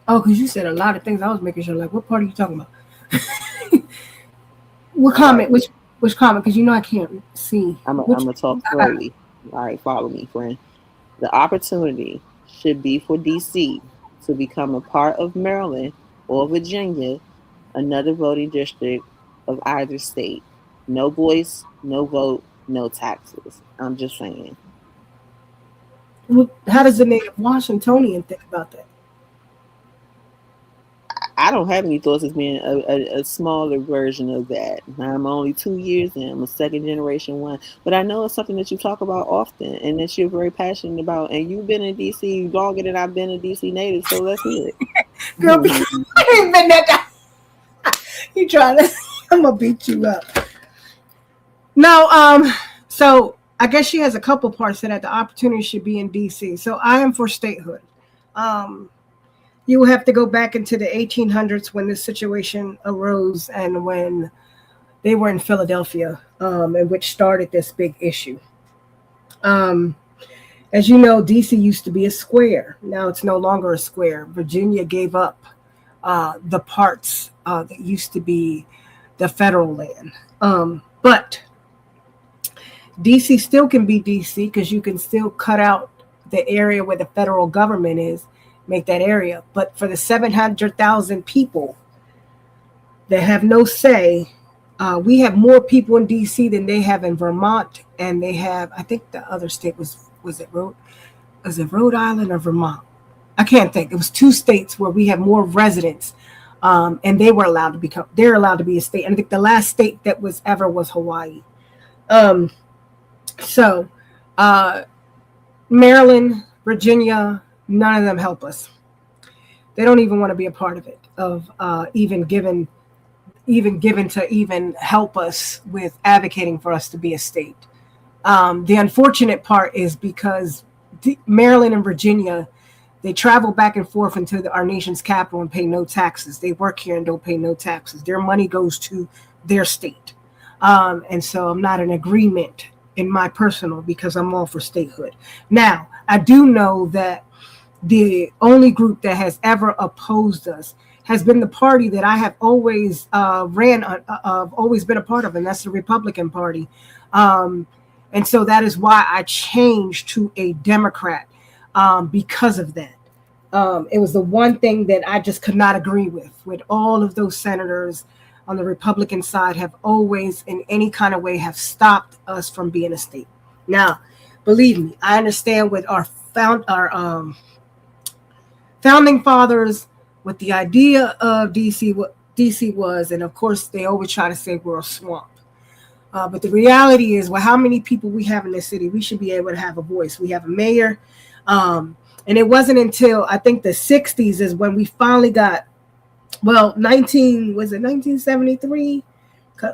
S3: Oh, because you said a lot of things. I was making sure, like, what part are you talking about? What comment? Which comment? Because you know I can't see.
S2: I'm gonna talk slowly. All right, follow me, friend. The opportunity should be for DC to become a part of Maryland or Virginia, another voting district of either state. No voice, no vote, no taxes. I'm just saying.
S3: How does the native Washingtonian think about that?
S2: I don't have any thoughts as being a smaller version of that. I'm only 2 years in. I'm a second generation one. But I know it's something that you talk about often and that you're very passionate about. And you've been in DC longer than I've been a DC native, so let's hear it.
S3: Girl, I ain't been that. You trying to? I'm gonna beat you up. No, so I guess she has a couple parts that the opportunity should be in DC. So I am for statehood. You will have to go back into the 1800s when this situation arose and when they were in Philadelphia, and which started this big issue. As you know, DC used to be a square. Now it's no longer a square. Virginia gave up the parts that used to be the federal land. But DC still can be DC because you can still cut out the area where the federal government is, make that area. But for the 700,000 people that have no say, we have more people in DC than they have in Vermont, and they have, I think the other state was it Rhode Island or Vermont? I can't think. It was two states where we have more residents, and they're allowed to be a state. And I think the last state that was Hawaii. So Maryland, Virginia, none of them help us. They don't even want to be a part of it, of even given to even help us with advocating for us to be a state. The unfortunate part is because Maryland and Virginia, they travel back and forth into our nation's capital and pay no taxes. They work here and don't pay no taxes. Their money goes to their state. And so I'm not in agreement in my personal, because I'm all for statehood. Now, I do know that the only group that has ever opposed us has been the party that I have always always been a part of, and that's the Republican Party. And so that is why I changed to a Democrat, because of that. It was the one thing that I just could not agree with all of those senators on the Republican side have always in any kind of way have stopped us from being a state. Now, believe me, I understand what our founding fathers, what the idea of DC, what DC was, and of course they always try to say we're a swamp. But the reality is, well, how many people we have in this city, we should be able to have a voice. We have a mayor. And it wasn't until I think the 60s is when we finally got, well, 1973?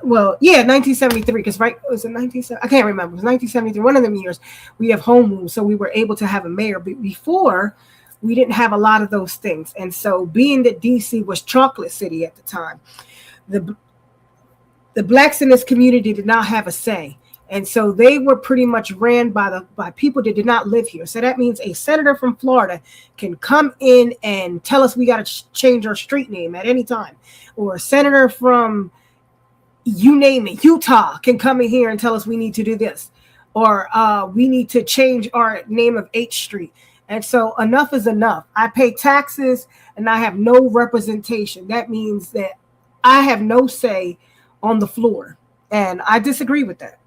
S3: Well, yeah, 1973, because right, was it 1970? I can't remember. It was 1973, one of them years. We have home rule, so we were able to have a mayor. But before, we didn't have a lot of those things. And so being that DC was Chocolate City at the time, the blacks in this community did not have a say. And so they were pretty much ran by people that did not live here. So that means a senator from Florida can come in and tell us we got to change our street name at any time. Or a senator from, you name it, Utah can come in here and tell us we need to do this. Or we need to change our name of H Street. And so enough is enough. I pay taxes and I have no representation. That means that I have no say on the floor. And I disagree with that.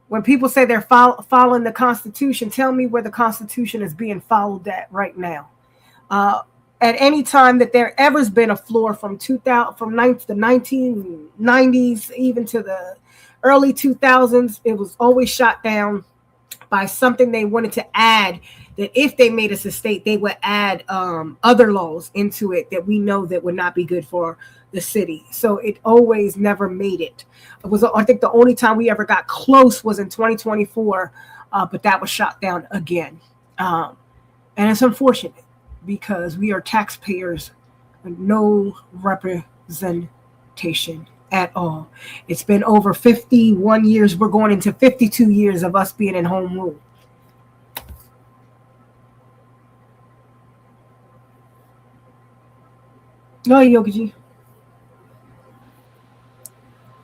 S3: When people say they're following the Constitution, tell me where the Constitution is being followed at right now. At any time that there ever's been a floor from the 1990s, even to the early 2000s, it was always shot down by something they wanted to add, that if they made us a state, they would add other laws into it that we know that would not be good for the city. So it always never made it. It was, I think the only time we ever got close was in 2024, but that was shot down again. And it's unfortunate because we are taxpayers with no representation at all. It's been over 51 years. We're going into 52 years of us being in home rule. No, Yogi.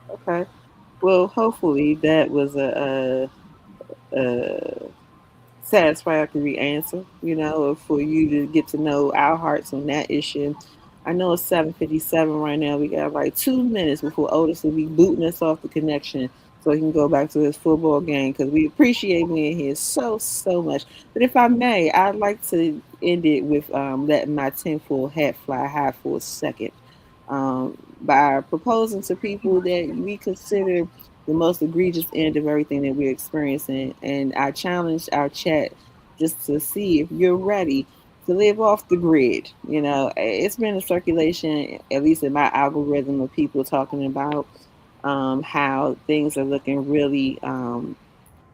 S2: Okay. Well, hopefully that was a satisfactory answer, for you to get to know our hearts on that issue. I know it's 7:57 right now. We got like 2 minutes before Otis will be booting us off the connection so he can go back to his football game, because we appreciate being here so much. But if I may, I'd like to end it with letting my tinfoil hat fly high for a second, by proposing to people that we consider the most egregious end of everything that we're experiencing. And I challenged our chat just to see if you're ready to live off the grid. It's been in circulation, at least in my algorithm, of people talking about how things are looking really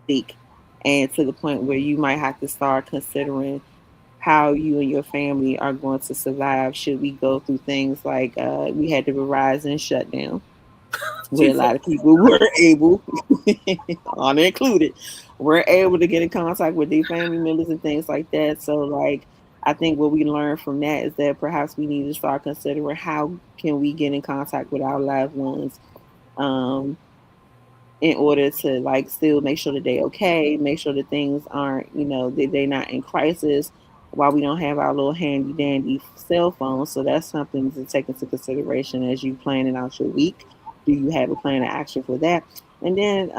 S2: bleak, and to the point where you might have to start considering how you and your family are going to survive should we go through things like we had the Verizon shutdown, where a lot of people were able, Anna included, were able to get in contact with their family members and things like that. So, like, I think what we learned from that is that perhaps we need to start considering how can we get in contact with our loved ones, in order to like still make sure that they're okay, make sure that things aren't, that they're not in crisis, while we don't have our little handy dandy cell phones. So that's something to take into consideration as you planning out your week. Do you have a plan of action for that? And then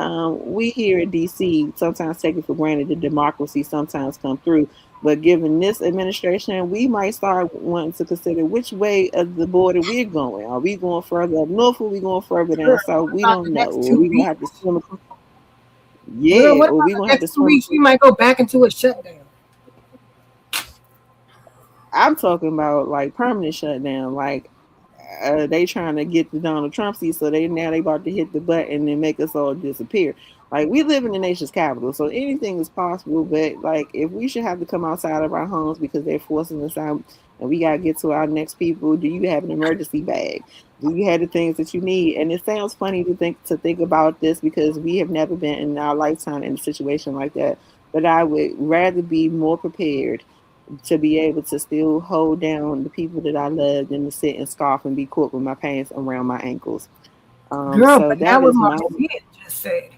S2: we here in DC sometimes take it for granted that democracy sometimes come through. But given this administration, we might start wanting to consider which way of the border we're going. Are we going further up north, or are we going further down south? We don't know. Or we gonna have to swim across. Yeah, or we gonna have to swim.
S3: We might go back into a shutdown.
S2: I'm talking about like permanent shutdown. Like they trying to get the Donald Trump seat, so they about to hit the button and make us all disappear. Like, we live in the nation's capital, so anything is possible. But like, if we should have to come outside of our homes because they're forcing us out, and we gotta get to our next people, do you have an emergency bag? Do you have the things that you need? And it sounds funny to think about this, because we have never been in our lifetime in a situation like that. But I would rather be more prepared to be able to still hold down the people that I love than to sit and scarf and be caught with my pants around my ankles.
S3: Girl,
S2: So
S3: but
S2: that
S3: that was
S2: is
S3: my
S2: my
S3: just said.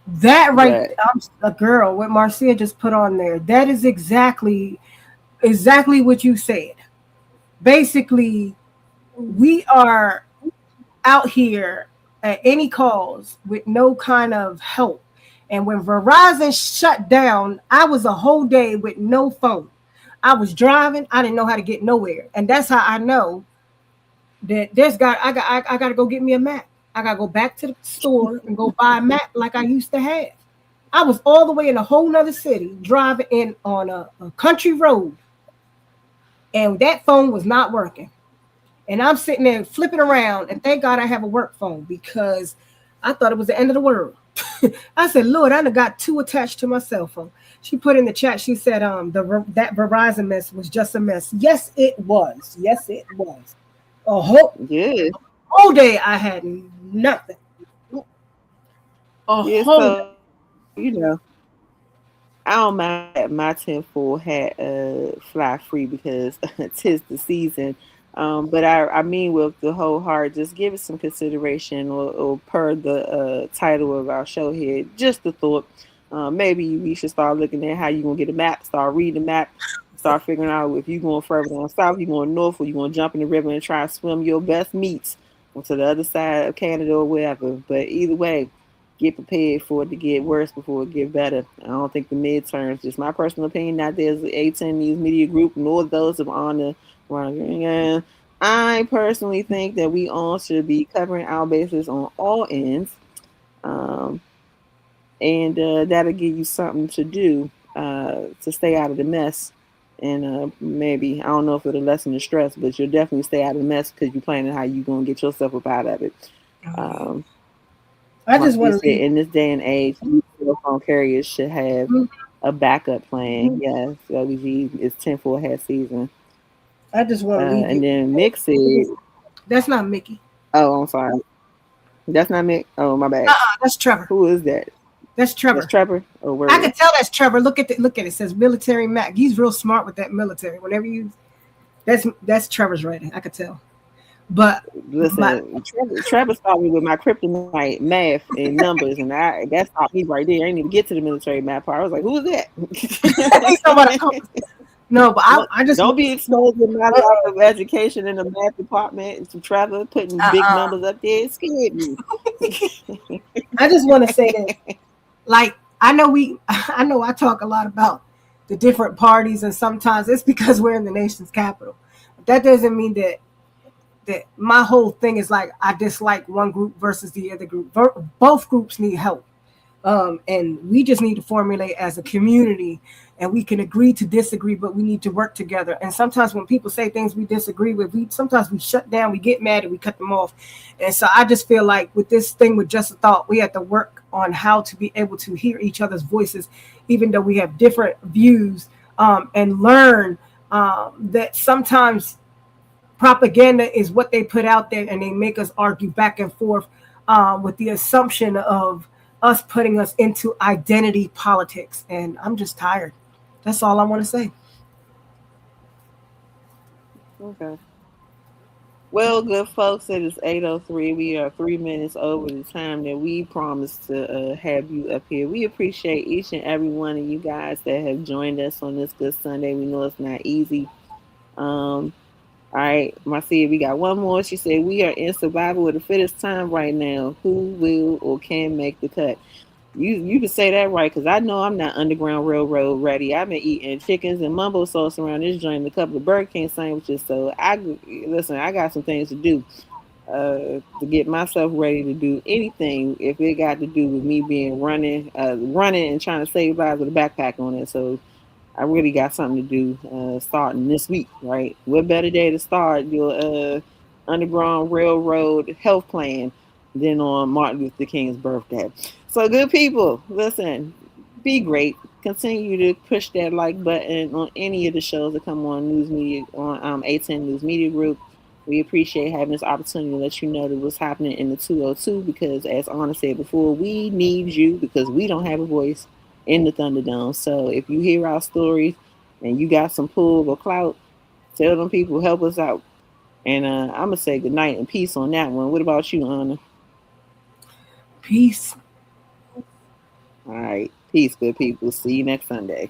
S3: That right,
S2: Right.
S3: I'm a girl. What Marcia just put on there. That is exactly what you said. Basically, we are out here at any cause with no kind of help. And when Verizon shut down, I was a whole day with no phone. I was driving. I didn't know how to get nowhere, and that's how I know that I got to go get me a map. I got to go back to the store and go buy a map like I used to have. I was all the way in a whole nother city driving in on a country road, and that phone was not working. And I'm sitting there flipping around, and thank God I have a work phone because I thought it was the end of the world. I said, Lord, I done got two attached to my cell phone. She put in the chat, she said, that Verizon mess was just a mess. Yes, it was. Yes, it was. A
S2: Yeah.
S3: whole day I had nothing. A
S2: Yeah.
S3: whole day.
S2: So I don't mind that my tenfold hat fly free because tis the season. But I mean with the whole heart, just give it some consideration, or per the title of our show here, just the thought. Maybe we should start looking at how you gonna get a map, start reading the map, start figuring out if you going further down south, you going north, or you gonna jump in the river and try to swim your best meats onto the other side of Canada or wherever. But either way, get prepared for it to get worse before it get better. I don't think the midterms, just my personal opinion, not there's the A10 News Media Group, nor those of on the right. I personally think that we all should be covering our bases on all ends, um, and that'll give you something to do to stay out of the mess. And maybe I don't know if it'll lessen the stress, but you'll definitely stay out of the mess because you're planning how you're gonna get yourself up out of it. Um,
S3: I
S2: like
S3: just
S2: you
S3: want to
S2: said,
S3: leave.
S2: in this day and age, cell phone carriers should have a backup plan. Yes, LG is 10 for hat season.
S3: I just want to leave
S2: And
S3: you.
S2: then Mick said,
S3: That's not Mickey.
S2: "Oh, I'm sorry, that's not Mick. Oh, my bad.
S3: That's Trevor.
S2: Who is that?
S3: That's
S2: That's
S3: Trevor.
S2: Trevor. Oh,
S3: I
S2: word.
S3: can tell that's Trevor. Look at it. It says military Mac. He's real smart with that military. Whenever you, that's Trevor's writing. I could tell. But
S2: Listen, Trevor started me with my kryptonite math and numbers, and that stopped me right there. I didn't even get to the military math part. I was like, "Who is that?"
S3: he's talking about no, but I just
S2: Don't be exposing my life of education in the math department to Trevor putting big numbers up there. It scared me.
S3: I just want to say that, like, I know I talk a lot about the different parties, and sometimes it's because we're in the nation's capital. But that doesn't mean that my whole thing is like I dislike one group versus the other group. Both groups need help. And we just need to formulate as a community, and we can agree to disagree, but we need to work together. And sometimes when people say things we disagree with, sometimes we shut down, we get mad, and we cut them off. And so I just feel like with this thing with Just a Thought, we have to work on how to be able to hear each other's voices, even though we have different views, and learn that sometimes propaganda is what they put out there, and they make us argue back and forth with the assumption of us putting us into identity politics. And I'm just tired. That's all I want to say.
S2: Okay. Well, good folks, it is 8:03. We are 3 minutes over the time that we promised to have you up here. We appreciate each and every one of you guys that have joined us on this good Sunday. We know it's not easy. All right, Marcia, we got one more. She said, "We are in survival of the fittest time right now. Who will or can make the cut?" You can say that right, because I know I'm not Underground Railroad ready. I've been eating chickens and mumbo sauce around this joint, and a couple of Burger King sandwiches. So I got some things to do to get myself ready to do anything if it got to do with me being running and trying to save lives with a backpack on it. So I really got something to do starting this week, right? What better day to start your Underground Railroad health plan than on Martin Luther King's birthday? So, good people, listen, be great. Continue to push that like button on any of the shows that come on News Media, on A10 News Media Group. We appreciate having this opportunity to let you know that what's happening in the 202, because as Anna said before, we need you because we don't have a voice in the Thunderdome. So if you hear our stories and you got some pull or clout, tell them people, help us out. And I'm going to say good night and peace on that one. What about you, Anna?
S3: Peace.
S2: All right. Peace, good people. See you next Sunday.